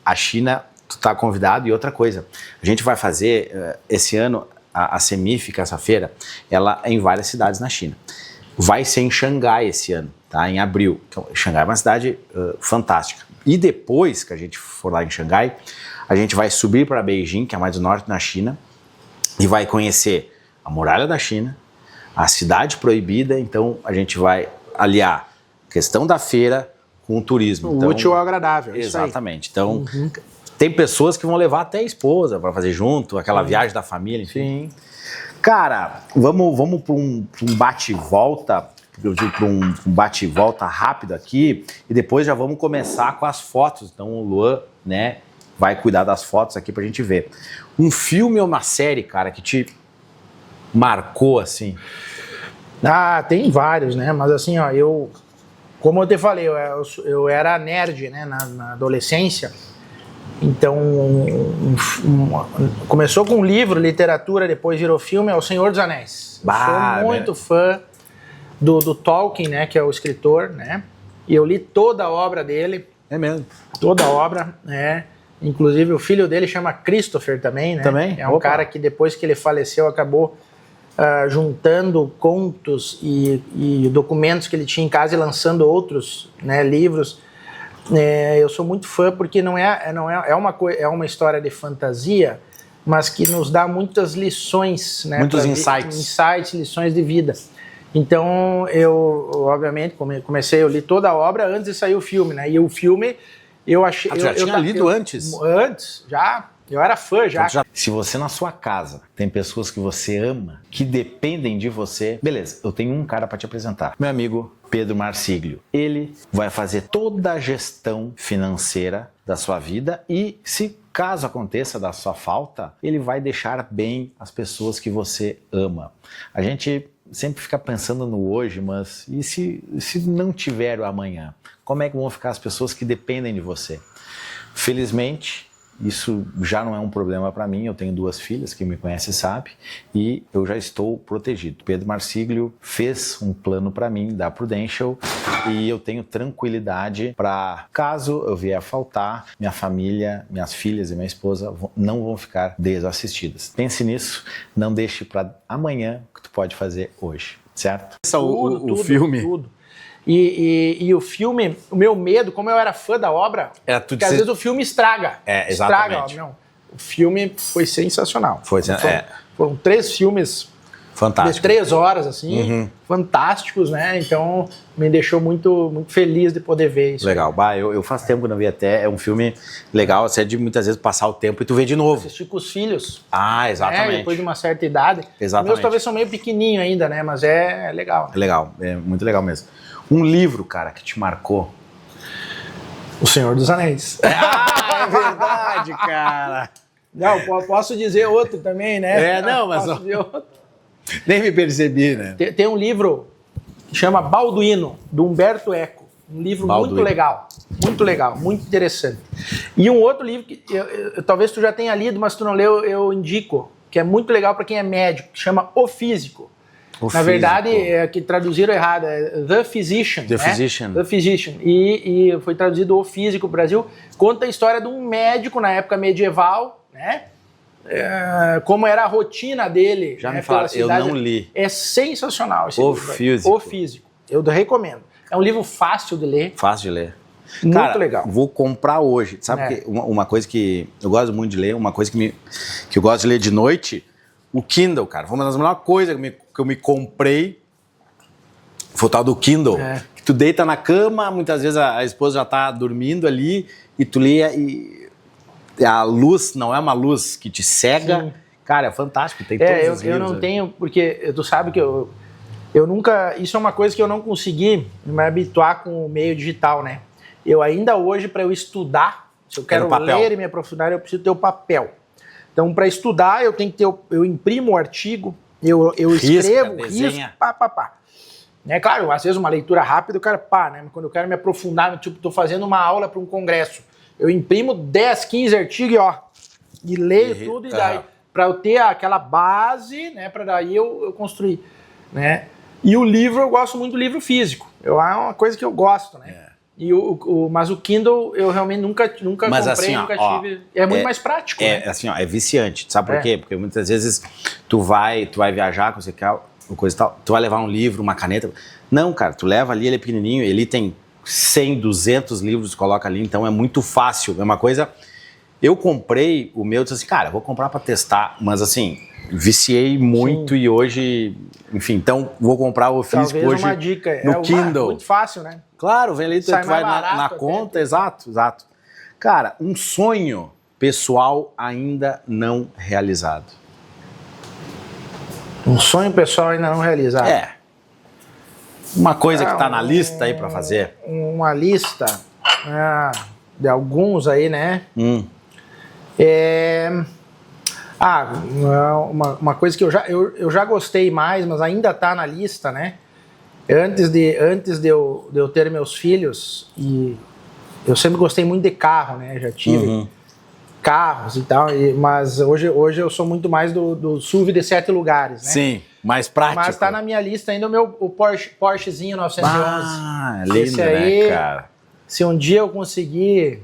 a China, tu tá convidado. E outra coisa, a gente vai fazer esse ano a CEMIF, essa feira, ela é em várias cidades na China. Vai ser em Xangai esse ano, tá? Em abril. Então, Xangai é uma cidade fantástica. E depois que a gente for lá em Xangai, a gente vai subir para Beijing, que é mais do norte na China, e vai conhecer a Muralha da China, a Cidade Proibida. Então a gente vai aliar a questão da feira com o turismo. O útil ao agradável. Exatamente. Então, tem pessoas que vão levar até a esposa para fazer junto, aquela viagem da família, enfim. Sim. Cara, vamos para um bate-volta, eu digo para um bate-volta rápido aqui, e depois já vamos começar com as fotos. Então o Luan, né, vai cuidar das fotos aqui pra gente ver. Um filme ou uma série, cara, que te marcou, assim? Ah, tem vários, né? Mas assim, ó, como eu te falei, eu era nerd, né, na adolescência. Então, começou com um livro, literatura, depois virou filme, é O Senhor dos Anéis. Sou muito fã do Tolkien, né, que é o escritor, né? E eu li toda a obra dele. É mesmo? Toda a obra, né? Inclusive o filho dele chama Christopher também, né? Também? É um cara que depois que ele faleceu acabou juntando contos e documentos que ele tinha em casa e lançando outros, né, livros. Eu sou muito fã porque é uma história de fantasia, mas que nos dá muitas lições, né? Muitos insights, lições de vida. Então eu obviamente eu li toda a obra antes de sair o filme, né? E o filme eu achei. Já tinha lido antes? Antes, já. Eu era fã já. Se você na sua casa tem pessoas que você ama, que dependem de você, beleza, eu tenho um cara para te apresentar. Meu amigo Pedro Marsiglio. Ele vai fazer toda a gestão financeira da sua vida e, se caso aconteça da sua falta, ele vai deixar bem as pessoas que você ama. A gente sempre fica pensando no hoje, mas e se não tiver o amanhã? Como é que vão ficar as pessoas que dependem de você? Felizmente, isso já não é um problema para mim. Eu tenho 2 filhas, quem me conhece sabe, e eu já estou protegido. Pedro Marsiglio fez um plano para mim da Prudential e eu tenho tranquilidade para, caso eu vier a faltar, minha família, minhas filhas e minha esposa não vão ficar desassistidas. Pense nisso, não deixe para amanhã o que tu pode fazer hoje, certo? O filme. Tudo. E o filme, o meu medo, como eu era fã da obra, porque às vezes o filme estraga. Exatamente. Estraga, o filme foi sensacional. Foram 3 filmes fantásticos. De 3 horas, assim, fantásticos, né? Então, me deixou muito, muito feliz de poder ver isso. Legal. Eu faz tempo que não vi até. É um filme legal, assim, de muitas vezes passar o tempo e tu vê de novo. Assistir com os filhos. Ah, exatamente. Depois de uma certa idade. Exatamente. Meus talvez são meio pequenininhos ainda, né? Mas é legal. É legal, é muito legal mesmo. Um livro, cara, que te marcou? O Senhor dos Anéis. Ah, é verdade, cara. Não, posso dizer outro também, né? Mas... Posso dizer outro. Nem me percebi, né? Tem um livro que chama Balduino, do Humberto Eco. Um livro muito legal, muito interessante. E um outro livro que talvez tu já tenha lido, mas tu não leu, eu indico, que é muito legal para quem é médico, que chama O Físico. Na verdade, que traduziram errado, é The Physician. The Physician. The Physician. E foi traduzido O Físico no Brasil. Conta a história de um médico na época medieval, né? Como era a rotina dele. Já me falaram, eu não li. É sensacional esse livro. O Físico. Eu recomendo. É um livro fácil de ler. Fácil de ler. Muito legal. Vou comprar hoje. Sabe que uma coisa que eu gosto muito de ler, uma coisa que eu gosto de ler de noite, o Kindle, cara. Foi uma das melhores coisas que eu me comprei. Foi o tal do Kindle. Que tu deita na cama, muitas vezes a esposa já tá dormindo ali e tu lê e a luz não é uma luz que te cega. Sim. Cara, é fantástico. Tem todos os livros. Eu não tenho, porque tu sabe que eu nunca... Isso é uma coisa que eu não consegui me habituar com o meio digital, né? Eu ainda hoje, para eu estudar, se eu quero ler e me aprofundar, eu preciso ter o papel. Então, para estudar, eu tenho que ter, eu imprimo o artigo, eu escrevo, risco, pá. Né, claro, às vezes uma leitura rápida, eu quero né? Quando eu quero me aprofundar, tipo, estou fazendo uma aula para um congresso, eu imprimo 10, 15 artigos e leio tudo, e daí, para eu ter aquela base, né, para daí eu construir, né? E o livro, eu gosto muito do livro físico, é uma coisa que eu gosto, né? Mas o Kindle eu realmente nunca mas comprei, assim, nunca tive. É muito mais prático. Né? Assim, é viciante. Sabe por quê? Porque muitas vezes tu vai viajar, você quer uma coisa e tal, tu vai levar um livro, uma caneta. Não, cara, tu leva ali, ele é pequenininho, ele tem 100, 200 livros, coloca ali, então é muito fácil. É uma coisa Eu comprei o meu, disse assim, cara, vou comprar para testar, mas assim, viciei muito. Sim. E hoje, enfim, então vou comprar o físico. Talvez hoje uma dica, no Kindle. Muito fácil, né? Claro, vem ali, tu vai na conta, exato. Cara, um sonho pessoal ainda não realizado. Um sonho pessoal ainda não realizado? É. Uma coisa que tá na lista aí para fazer. Uma lista de alguns aí, né? Uma coisa que eu já gostei mais, mas ainda tá na lista, né? Antes de eu ter meus filhos, e eu sempre gostei muito de carro, né? Já tive carros e tal, mas hoje eu sou muito mais do SUV de 7 lugares, né? Sim, mais prático. Mas tá na minha lista ainda o Porschezinho 911. Lindo, né, cara? Se um dia eu conseguir...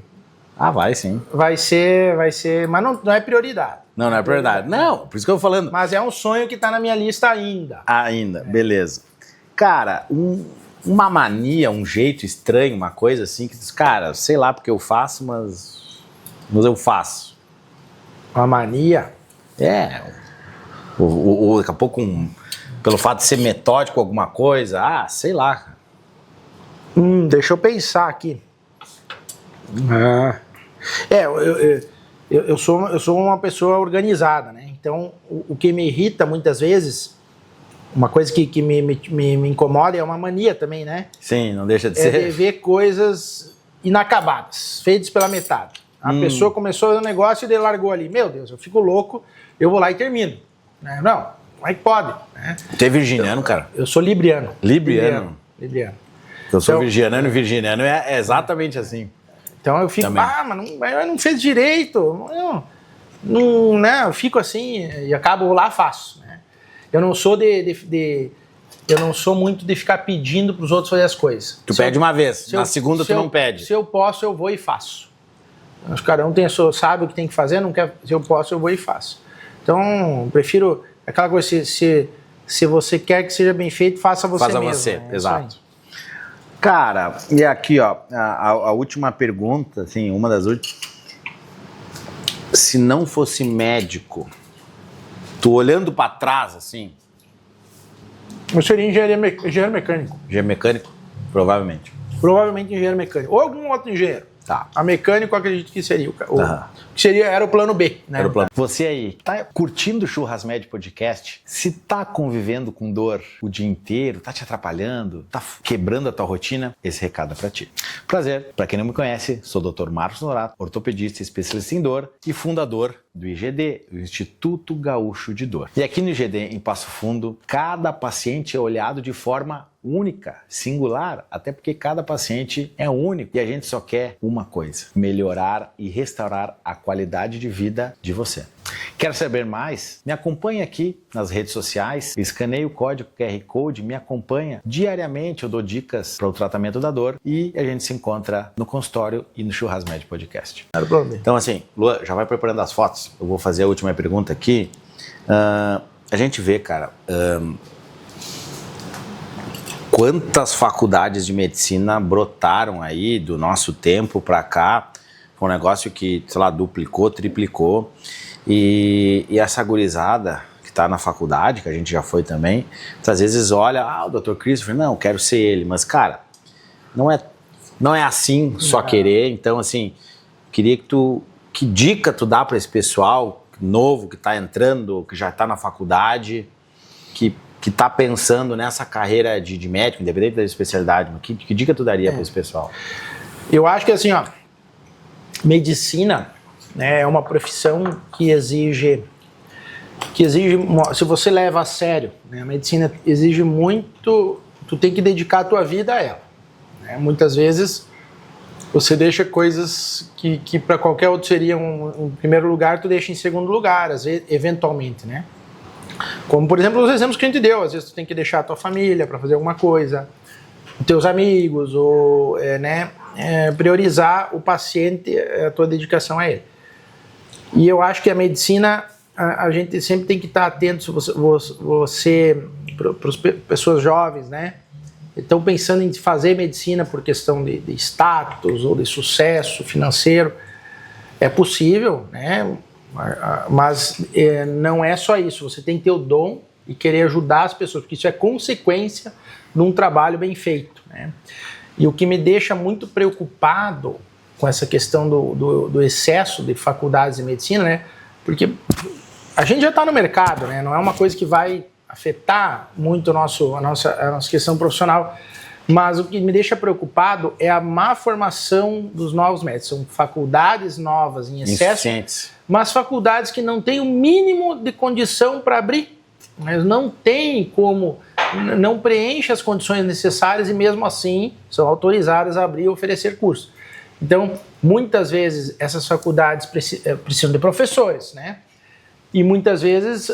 vai sim. Vai ser, mas não é prioridade. Não é prioridade. Não, por isso que eu tô falando. Mas é um sonho que tá na minha lista ainda. Beleza. Cara, uma mania, um jeito estranho, uma coisa assim, que diz, cara, sei lá porque eu faço, mas eu faço. Uma mania? Ou daqui a pouco, pelo fato de ser metódico alguma coisa, sei lá. Deixa eu pensar aqui. Eu sou uma pessoa organizada, né? Então, o que me irrita muitas vezes, uma coisa que me incomoda é uma mania também, né? Sim, não deixa de ser. É de ver coisas inacabadas, feitas pela metade. A pessoa começou o negócio e ele largou ali. Meu Deus, eu fico louco, eu vou lá e termino. Né? Não, como é que pode? Né? Tu é virginiano, cara? Eu sou libriano. Libriano? Eu sou virginiano e virginiano é exatamente assim. Então eu fico, mas não fez direito. Não, né? Eu fico assim e acabo lá, faço. Né? Eu não sou eu não sou muito de ficar pedindo para os outros fazer as coisas. Tu pede uma vez, na segunda tu não pede. Se eu posso, eu vou e faço. Acho que cada um sabe o que tem que fazer, não quer, se eu posso, eu vou e faço. Então, prefiro aquela coisa, se você quer que seja bem feito, faça você mesmo. Faça você, exato. Cara, e aqui, ó, a última pergunta, assim, uma das últimas. Se não fosse médico, tu olhando para trás, assim... Eu seria engenheiro mecânico. Engenheiro mecânico? Provavelmente. Provavelmente engenheiro mecânico. Ou algum outro engenheiro. Tá. A mecânico, eu acredito que seria era o plano B, né? Era o plano. Você aí, tá curtindo o Churrasmed Podcast? Se tá convivendo com dor o dia inteiro, tá te atrapalhando, tá quebrando a tua rotina, esse recado é pra ti. Prazer, pra quem não me conhece, sou o Dr. Marcos Norato, ortopedista especialista em dor e fundador do IGD, o Instituto Gaúcho de Dor. E aqui no IGD, em Passo Fundo, cada paciente é olhado de forma única, singular, até porque cada paciente é único e a gente só quer uma coisa: melhorar e restaurar a qualidade de vida de você. Quer saber mais? Me acompanhe aqui nas redes sociais, escaneie o código QR Code, me acompanha diariamente, eu dou dicas para o tratamento da dor e a gente se encontra no consultório e no Churrasmed Podcast. Então assim, Lua, já vai preparando as fotos, eu vou fazer a última pergunta aqui. A gente vê, cara, quantas faculdades de medicina brotaram aí do nosso tempo para cá. Foi um negócio que, sei lá, duplicou, triplicou. E essa gurizada que está na faculdade, que a gente já foi também, às vezes olha, o Dr. Christopher, não, quero ser ele. Mas, cara, não é assim só querer. Então, assim, queria que dica tu dá para esse pessoal novo que está entrando, que já está na faculdade, que está pensando nessa carreira de médico, independente da especialidade, que dica tu daria para esse pessoal? Eu acho que assim, medicina, né, é uma profissão que exige, se você leva a sério, né, a medicina exige muito, tu tem que dedicar a tua vida a ela. Né? Muitas vezes você deixa coisas que para qualquer outro seriam em primeiro lugar, tu deixa em segundo lugar, às vezes, eventualmente, né? Como, por exemplo, os exemplos que a gente deu. Às vezes tu tem que deixar a tua família para fazer alguma coisa, os teus amigos, ou priorizar o paciente, a tua dedicação a ele. E eu acho que a medicina, a gente sempre tem que estar atento, se você para as pessoas jovens, né, estão pensando em fazer medicina por questão de status ou de sucesso financeiro, É possível, né? Mas não é só isso. Você tem que ter o dom e querer ajudar as pessoas, porque isso é consequência de um trabalho bem feito, né? E o que me deixa muito preocupado com essa questão do excesso de faculdades de medicina, né? Porque a gente já está no mercado, né? Não é uma coisa que vai afetar muito a nossa questão profissional, mas o que me deixa preocupado é a má formação dos novos médicos. São faculdades novas em excesso, mas faculdades que não têm o mínimo de condição para abrir. Mas não tem como, não preenche as condições necessárias e mesmo assim são autorizadas a abrir e oferecer curso. Então, muitas vezes essas faculdades precisam de professores, né? E muitas vezes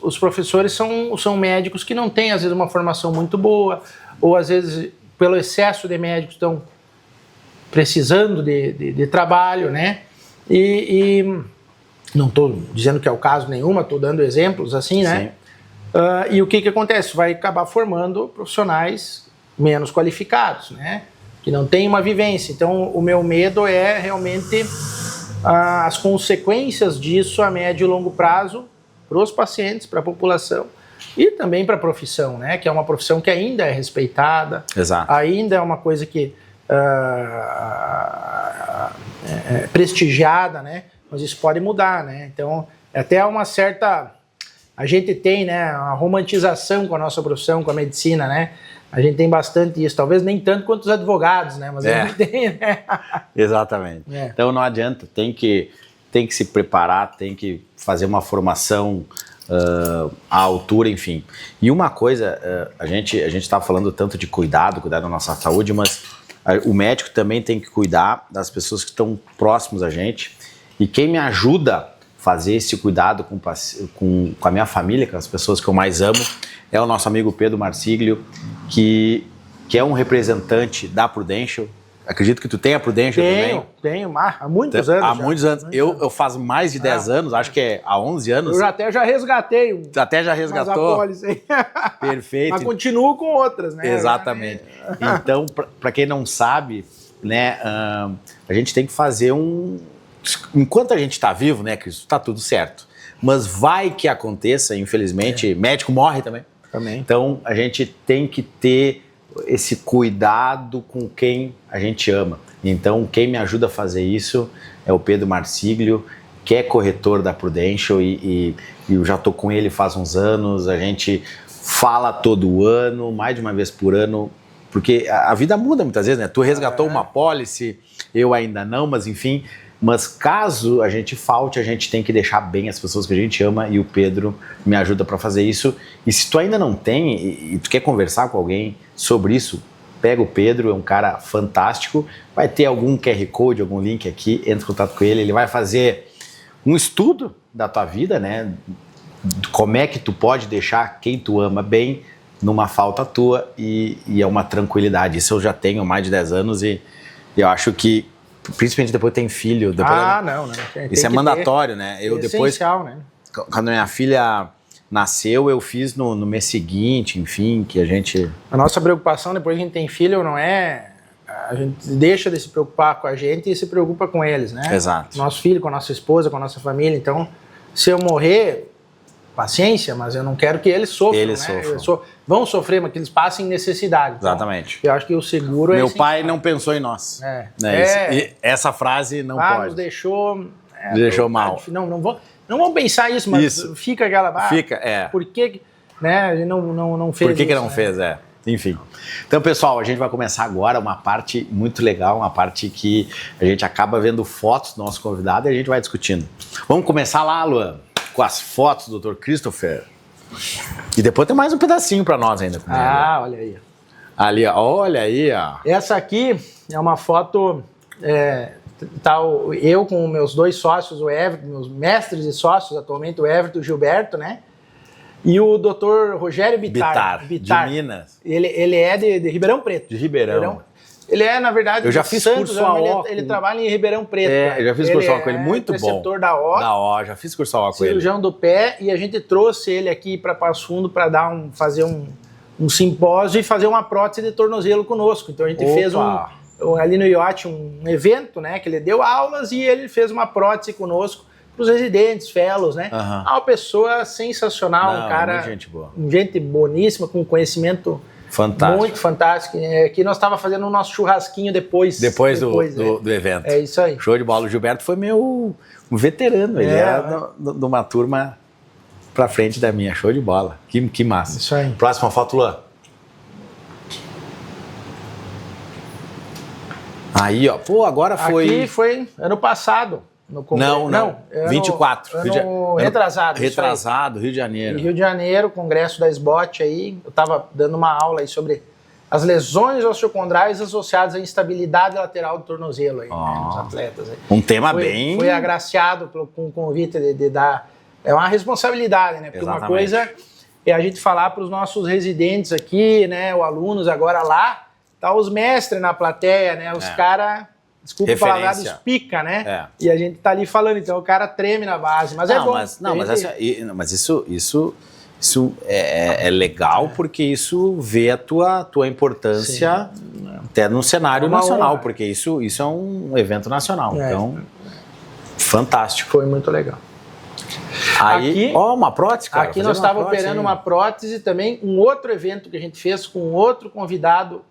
os professores são médicos que não têm, às vezes, uma formação muito boa, ou às vezes, pelo excesso de médicos, estão precisando de trabalho, né? E não estou dizendo que é o caso nenhuma, estou dando exemplos assim, né? E o que acontece? Vai acabar formando profissionais menos qualificados, né? Que não têm uma vivência. Então, o meu medo é realmente as consequências disso a médio e longo prazo para os pacientes, para a população e também para a profissão, né? Que é uma profissão que ainda é respeitada, Exato. Ainda é uma coisa que é prestigiada, né? Mas isso pode mudar, né? Então, até uma certa... A gente tem, né, uma romantização com a nossa profissão, com a medicina, né? A gente tem bastante isso, talvez nem tanto quanto os advogados, né? Mas a gente tem, né? Exatamente. Então não adianta, tem que se preparar, tem que fazer uma formação à altura, enfim. E uma coisa, a gente está falando tanto de cuidar da nossa saúde, mas o médico também tem que cuidar das pessoas que estão próximos a gente. E quem me ajuda a fazer esse cuidado com a minha família, com as pessoas que eu mais amo, é o nosso amigo Pedro Marsiglio, que é um representante da Prudential. Acredito que tu tem a Prudential também. Tenho, há muitos anos. Há muitos anos. Eu faço mais de 10 anos, acho que é há 11 anos. Eu até já resgatei. Até já resgatou? Perfeito. Mas continuo com outras, né? Exatamente. Então, para quem não sabe, né, a gente tem que fazer enquanto a gente está vivo, né, Cristo, está tudo certo. Mas vai que aconteça, infelizmente, médico morre também. Então, a gente tem que ter esse cuidado com quem a gente ama. Então, quem me ajuda a fazer isso é o Pedro Marsiglio, que é corretor da Prudential e eu já estou com ele faz uns anos. A gente fala todo ano, mais de uma vez por ano, porque a vida muda muitas vezes, né? Tu resgatou uma pólice, eu ainda não, mas enfim... Mas caso a gente falte, a gente tem que deixar bem as pessoas que a gente ama e o Pedro me ajuda para fazer isso. E se tu ainda não tem e tu quer conversar com alguém sobre isso, pega o Pedro, é um cara fantástico. Vai ter algum QR Code, algum link aqui, entra em contato com ele. Ele vai fazer um estudo da tua vida, né? Como é que tu pode deixar quem tu ama bem numa falta tua e é uma tranquilidade. Isso eu já tenho há mais de 10 anos e eu acho que principalmente depois tem filho. Não. Isso é mandatório, né? Eu depois, essencial, né? Quando minha filha nasceu, eu fiz no mês seguinte, enfim, que a gente... A nossa preocupação depois que a gente tem filho não é... A gente deixa de se preocupar com a gente e se preocupa com eles, né? Exato. Nosso filho, com a nossa esposa, com a nossa família. Então, se eu morrer... Paciência, mas eu não quero que eles sofram, vão sofrer, mas que eles passem necessidade. Então, exatamente. Eu acho que o seguro Meu pai não pensou em nós. E essa frase não pode. Nos deixou... deixou mal. Não vamos pensar isso, mas fica aquela... Por que, né, a gente não fez Por que isso, não fez, Enfim. Então, pessoal, a gente vai começar agora uma parte muito legal, uma parte que a gente acaba vendo fotos do nosso convidado e a gente vai discutindo. Vamos começar lá, Luan? Com as fotos do Dr. Christopher. E depois tem mais um pedacinho para nós ainda. Olha aí. Ali, olha aí, ó. Essa aqui é uma foto... eu com meus dois sócios, o Everton, meus mestres e sócios atualmente, o Everton e o Gilberto, né? E o Dr. Rogério Bittar, de Minas. Ele é de Ribeirão Preto. De Ribeirão. Ele é, na verdade, eu já fiz curso AO. Ele trabalha em Ribeirão Preto. Eu já fiz curso AO com ele, muito bom. Preceptor da O. Já fiz curso AO com ele. Cirurgião do pé, e a gente trouxe ele aqui para Passo Fundo para fazer um simpósio e fazer uma prótese de tornozelo conosco. Então a gente fez ali no IOT um evento, né, que ele deu aulas e ele fez uma prótese conosco para os residentes, fellows, né? Uma pessoa sensacional, um cara, gente boa. Gente boníssima, com conhecimento fantástico. Muito fantástico. Que nós estava fazendo o nosso churrasquinho depois do evento. É isso aí. Show de bola. O Gilberto foi um veterano, ele era de uma turma pra frente da minha. Show de bola. Que massa. Isso aí. Próxima foto, Luan. Aí, ó. Pô, agora foi... Aqui foi ano passado. Não. 24. Retrasado. Retrasado, Rio de Janeiro. Rio de Janeiro, congresso da SBOT aí. Eu estava dando uma aula aí sobre as lesões osteocondrais associadas à instabilidade lateral do tornozelo aí, né, nos atletas. Aí. Um tema bem... Foi agraciado com o convite de dar... É uma responsabilidade, né? Porque Exatamente. Uma coisa é a gente falar para os nossos residentes aqui, né? Os alunos agora lá, tá os mestres na plateia, né? Os caras... Desculpa o palavra, pica, né? E a gente tá ali falando, então o cara treme na base, mas é bom. Mas isso é legal porque isso vê a tua importância até no cenário nacional, porque isso é um evento nacional, então fantástico. Foi muito legal. Aí, aqui, uma prótese, cara. Aqui nós estávamos operando uma prótese também, um outro evento que a gente fez com outro convidado,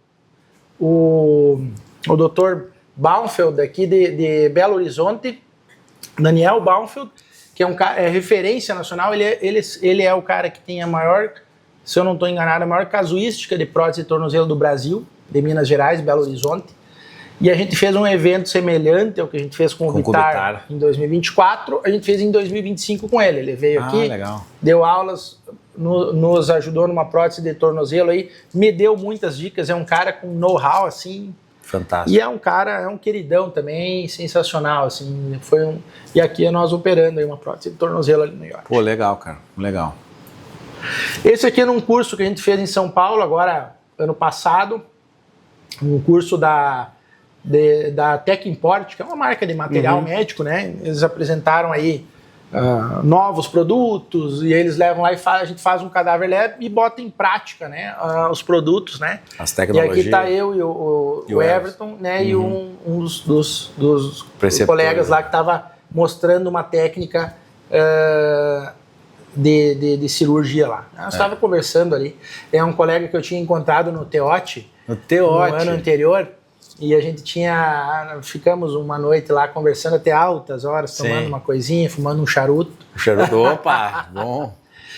o doutor Baumfeld, aqui de Belo Horizonte, Daniel Baumfeld, que é referência nacional, ele é o cara que tem a maior, se eu não estou enganado, a maior casuística de prótese de tornozelo do Brasil, de Minas Gerais, Belo Horizonte, e a gente fez um evento semelhante ao que a gente fez com o Vitar em 2024, a gente fez em 2025 com ele. Ele veio aqui, legal. Deu aulas, nos ajudou numa prótese de tornozelo aí, me deu muitas dicas, é um cara com know-how, assim... Fantástico. E é um cara, é um queridão também, sensacional, assim, E aqui nós operando aí uma prótese de tornozelo ali no York. Pô, legal, cara, legal. Esse aqui é num curso que a gente fez em São Paulo, agora, ano passado, um curso da Tech Import, que é uma marca de material médico, né? Eles apresentaram aí novos produtos e eles levam lá e a gente faz um cadáver lab e bota em prática, né, os produtos, né? As tecnologias. E aqui tá eu e o Everton, né, e um dos colegas lá que estava mostrando uma técnica de cirurgia lá. Nós estava conversando ali. É um colega que eu tinha encontrado no Teote. No ano anterior. E a gente ficamos uma noite lá conversando até altas horas, tomando uma coisinha, fumando um charuto. Opa, bom.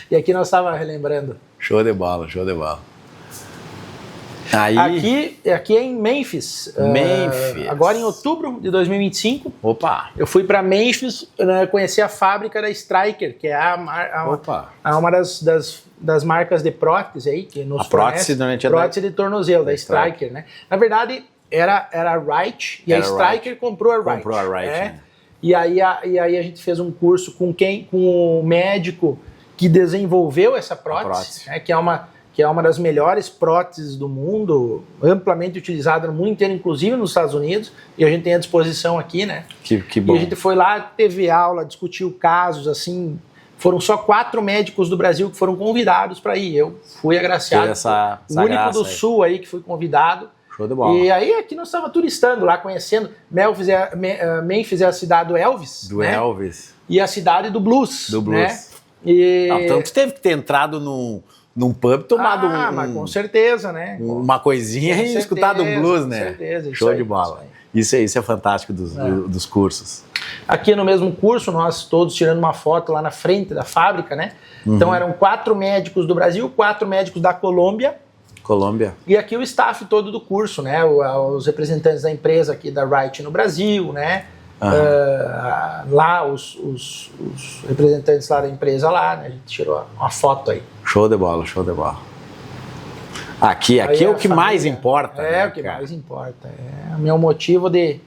E aqui nós estávamos relembrando. Show de bola, show de bola. Aí... Aqui é em Memphis. Agora em outubro de 2025. Opa! Eu fui para Memphis conhecer a fábrica da Striker, que é uma das marcas de prótese aí, que nos prótese de tornozelo, da Striker, né? Na verdade... Era a Wright, e a Striker comprou a Wright. Né? E aí a gente fez um curso com o médico que desenvolveu essa prótese. Né, que é uma das melhores próteses do mundo, amplamente utilizada no mundo inteiro, inclusive nos Estados Unidos, e a gente tem à disposição aqui, né? Que bom. E a gente foi lá, teve aula, discutiu casos, assim... Foram só 4 médicos do Brasil que foram convidados para ir. Eu fui agraciado. O único do Sul aí que fui convidado. Show de bola. E aí aqui nós estávamos turistando lá, conhecendo. Memphis é a cidade do Elvis. Elvis. E a cidade do blues. Né? Então tu teve que ter entrado num pub e tomado mas com certeza, né? Uma coisinha e escutado um blues, né? Com certeza. Show de bola. Isso é fantástico dos cursos. Aqui no mesmo curso, nós todos tirando uma foto lá na frente da fábrica, né? Então eram 4 médicos do Brasil, 4 médicos da Colômbia. E aqui o staff todo do curso, né? Os representantes da empresa aqui da Wright no Brasil, né? Lá os representantes lá da empresa lá, né? A gente tirou uma foto aí. Show de bola. Aqui é o que mais importa. É, o que mais importa. É o meu motivo de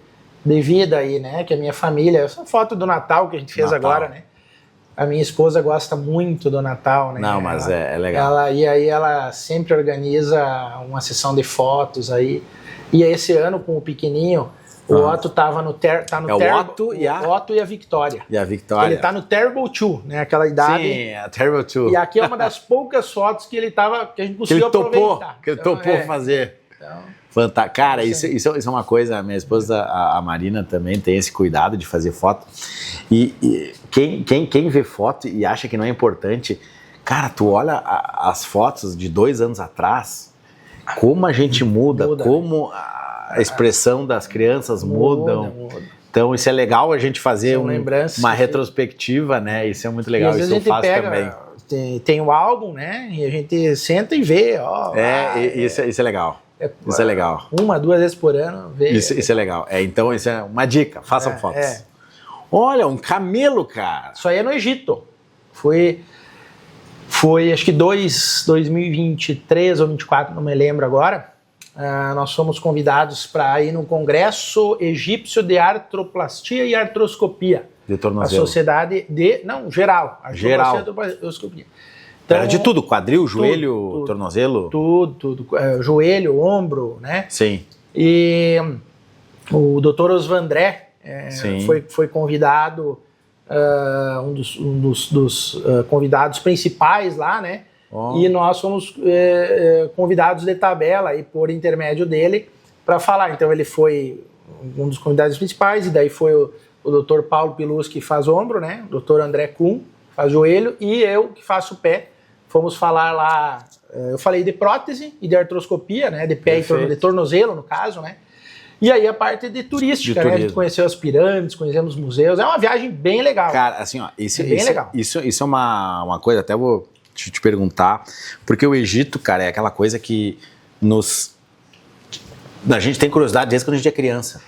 vida aí, né? Que a minha família, essa foto do Natal que a gente fez agora, né? A minha esposa gosta muito do Natal, né? Não, mas é legal. E aí ela sempre organiza uma sessão de fotos aí. E esse ano, com o pequenininho, o Otto tava no o Otto e a Victoria. Ele tá no Terrible 2, né? Aquela idade. Sim, a Terrible 2. E aqui é uma das poucas fotos que a gente conseguiu aproveitar. Que ele topou fazer. Então, Fantástico. Cara, isso é uma coisa, minha esposa, a Marina, também tem esse cuidado de fazer foto. E quem vê foto e acha que não é importante, cara, tu olha as fotos de 2 anos atrás, como a gente muda. Como a expressão das crianças mudam. Então, isso é legal a gente fazer uma retrospectiva, né? Isso é muito legal, isso eu faço também. Tem o álbum, né? E a gente senta e vê, isso é legal. Isso é legal. 1, 2 vezes por ano. Vê. Isso é legal. Então, isso é uma dica, façam fotos. Olha, um camelo, cara. Isso aí é no Egito. Foi acho que 2023 ou 2024, não me lembro agora. Nós fomos convidados para ir no Congresso Egípcio de Artroplastia e Artroscopia. De tornozelo. A sociedade de... Não, geral. Geral. Artroscopia. Então, era de tudo, quadril, joelho, tudo, tornozelo? Tudo. Joelho, ombro, né? Sim. E o Dr. Osvandré foi convidado, um dos convidados principais lá, né? E nós fomos convidados de tabela aí, por intermédio dele para falar. Então ele foi um dos convidados principais, e daí foi o Dr. Paulo Pilus, que faz ombro, né? O Dr. André Kuhn faz joelho, e eu que faço pé. Fomos falar lá, eu falei de prótese e de artroscopia, né? De pé e de tornozelo, no caso, né? E aí a parte de turística, né? A gente conheceu as pirâmides, conhecemos museus. É uma viagem bem legal. Cara, assim, ó, legal. Isso é uma coisa, até vou te perguntar, porque o Egito, cara, é aquela coisa que a gente tem curiosidade desde quando a gente é criança,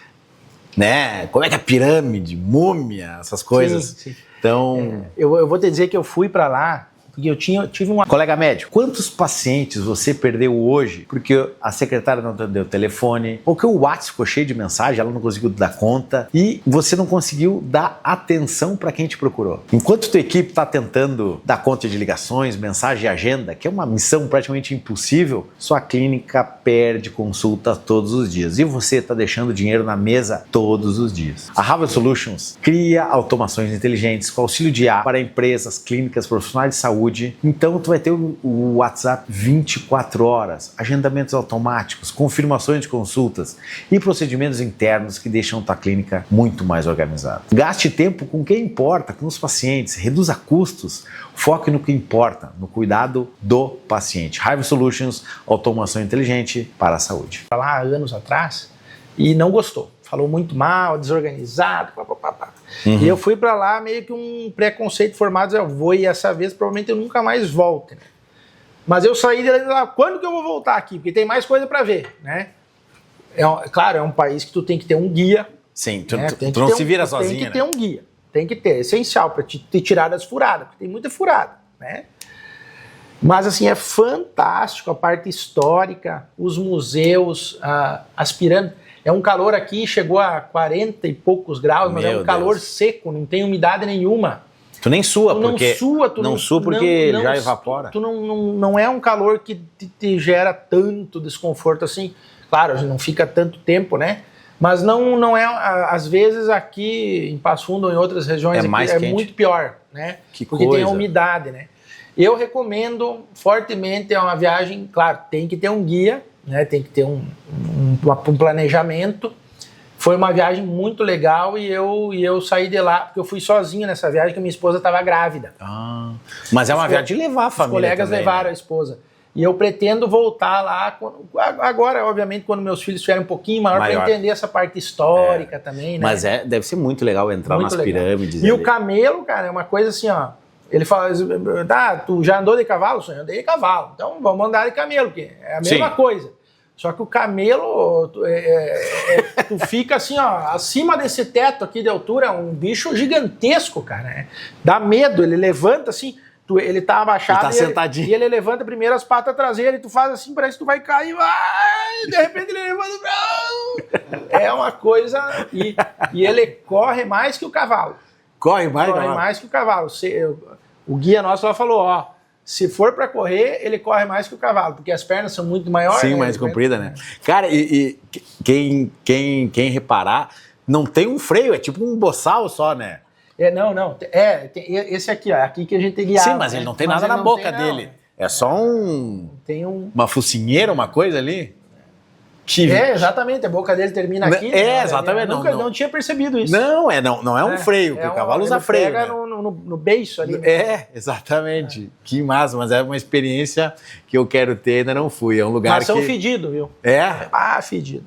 né? Como é que é a pirâmide, múmia, essas coisas. Sim. Então... Eu vou te dizer que eu fui para lá, porque eu tive uma... Colega médico, quantos pacientes você perdeu hoje porque a secretária não atendeu o telefone, ou que o WhatsApp ficou cheio de mensagem, ela não conseguiu dar conta, e você não conseguiu dar atenção para quem te procurou? Enquanto tua equipe está tentando dar conta de ligações, mensagem e agenda, que é uma missão praticamente impossível, sua clínica perde consulta todos os dias, e você está deixando dinheiro na mesa todos os dias. A Harvard Solutions cria automações inteligentes com auxílio de IA para empresas, clínicas, profissionais de saúde. Então tu vai ter o WhatsApp 24 horas, agendamentos automáticos, confirmações de consultas e procedimentos internos que deixam tua clínica muito mais organizada. Gaste tempo com quem importa, com os pacientes, reduza custos, foque no que importa, no cuidado do paciente. Harvard Solutions, automação inteligente para a saúde. Lá anos atrás e não gostou. Falou muito mal, desorganizado, papapá. E eu fui para lá meio que um preconceito formado, eu vou e essa vez provavelmente eu nunca mais volto. Né? Mas eu saí de lá, quando que eu vou voltar aqui? Porque tem mais coisa para ver, né? Claro, é um país que tu tem que ter um guia. Sim, tu não se vira sozinho, tem que ter um guia, tem que ter, é essencial para te tirar das furadas, porque tem muita furada, né? Mas assim, é fantástico a parte histórica, os museus, as pirâmides. É um calor aqui, chegou a 40 e poucos graus, mas é um calor seco, não tem umidade nenhuma. Tu nem sua, porque não sua porque já evapora. Tu não é um calor que te gera tanto desconforto assim. Claro, a gente não fica tanto tempo, né? Mas não é, às vezes aqui em Passo Fundo ou em outras regiões é muito pior, né? Porque tem a umidade, né? Eu recomendo fortemente, é uma viagem, claro, tem que ter um guia, né? Tem que ter um planejamento. Foi uma viagem muito legal e eu saí de lá, porque eu fui sozinho nessa viagem, porque minha esposa estava grávida. Mas é uma viagem de levar a família. Os colegas também, levaram a esposa. E eu pretendo voltar lá, agora, obviamente, quando meus filhos estiverem um pouquinho maior, para entender essa parte histórica também, né? Mas deve ser muito legal entrar nas pirâmides. E o camelo, cara, é uma coisa assim, ó. Ele fala, tu já andou de cavalo? Eu andei de cavalo. Então vamos andar de camelo, porque é a mesma coisa. Só que o camelo, tu fica assim, ó, acima desse teto aqui de altura, é um bicho gigantesco, cara. Né? Dá medo, ele levanta assim, ele tá abaixado, tá sentadinho. E ele levanta primeiro as patas traseiras e tu faz assim, parece que tu vai cair, de repente ele levanta, é uma coisa, e ele corre mais que o cavalo. Corre mais que o cavalo. O guia nosso lá falou, ó, se for para correr, ele corre mais que o cavalo, porque as pernas são muito maiores. Sim, mais comprida, né? Cara, e quem reparar, não tem um freio, é tipo um boçal só, né? Não. Tem esse aqui, ó, aqui que a gente guiava. Sim, mas ele não tem nada na boca dele. É só uma focinheira, uma coisa ali. exatamente, a boca dele termina aqui. É, exatamente. Eu não tinha percebido isso. Não é um freio, porque o cavalo usa freio. Pega, né, no beiço ali. Exatamente. Que massa, mas é uma experiência que eu quero ter, ainda não fui. É um lugar Mas são fedido, viu? Fedido.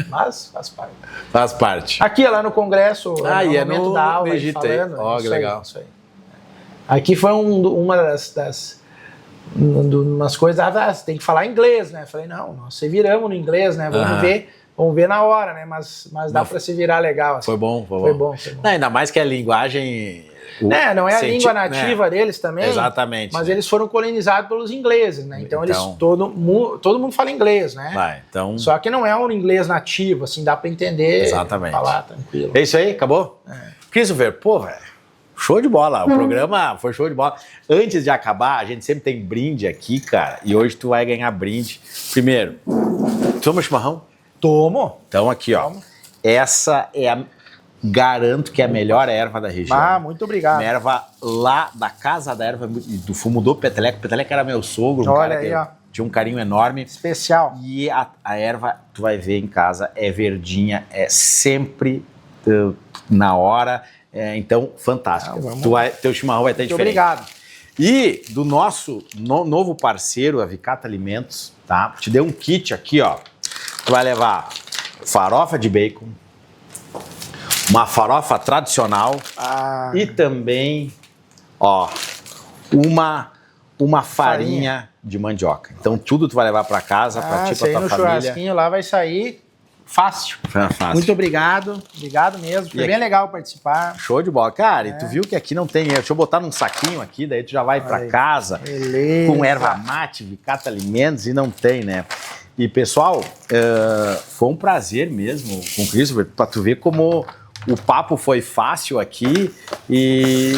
Mas faz parte. Faz parte. Aqui, lá no congresso, no momento da aula, no Egito falando. Ó, que legal. Isso aí. Aqui foi uma umas coisas, você tem que falar inglês, né? Falei, não, nós se viramos no inglês, né? Vamos ver na hora, né? Mas dá para se virar legal. Assim. Foi bom. Não, ainda mais que a linguagem... não é a língua nativa deles também. Exatamente. Mas eles foram colonizados pelos ingleses, né? Então todo mundo fala inglês, né? Só que não é um inglês nativo, assim, dá para entender. Exatamente. Falar tranquilo. É isso aí? Acabou? Christopher, velho. Show de bola, o programa foi show de bola. Antes de acabar, a gente sempre tem brinde aqui, cara, e hoje tu vai ganhar brinde. Primeiro, toma chimarrão? Tomo. Então aqui, ó, essa garanto que é a melhor erva da região. Muito obrigado. Uma erva lá da Casa da Erva, do fumo do Peteleco. O Peteleco era meu sogro, Olha aí, ó. Tinha um carinho enorme. Especial. E a erva, tu vai ver em casa, é verdinha, é sempre na hora. Então, fantástico. Teu chimarrão vai ter diferente. Obrigado. E do nosso novo parceiro, a Vicata Alimentos, tá? Te deu um kit aqui, ó. Tu vai levar farofa de bacon, uma farofa tradicional e também, ó, uma farinha de mandioca. Então, tudo tu vai levar para casa, para ti, para tua família. Churrasquinho lá vai sair... Fácil. Muito obrado. Obrigado mesmo. Foi bem legal participar. Show de bola. Cara, e tu viu que aqui não tem erro. Deixa eu botar num saquinho aqui, daí tu já vai pra casa. Beleza. Com erva mate, Vicata Alimentos e não tem, né? E pessoal, foi um prazer mesmo com o Christopher, pra tu ver como o papo foi fácil aqui e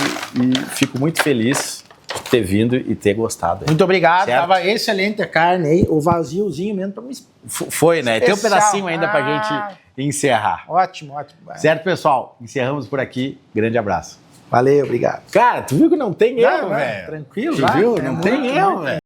fico muito feliz de ter vindo e ter gostado. Muito obrigado. Certo? Tava excelente a carne aí, o vaziozinho mesmo pra me... Foi, né? Tem um pedacinho ainda pra gente encerrar. Ótimo. Certo, pessoal? Encerramos por aqui. Grande abraço. Valeu, obrigado. Cara, tu viu que não tem erro, velho? Tranquilo, Tu viu? Não tem erro, velho.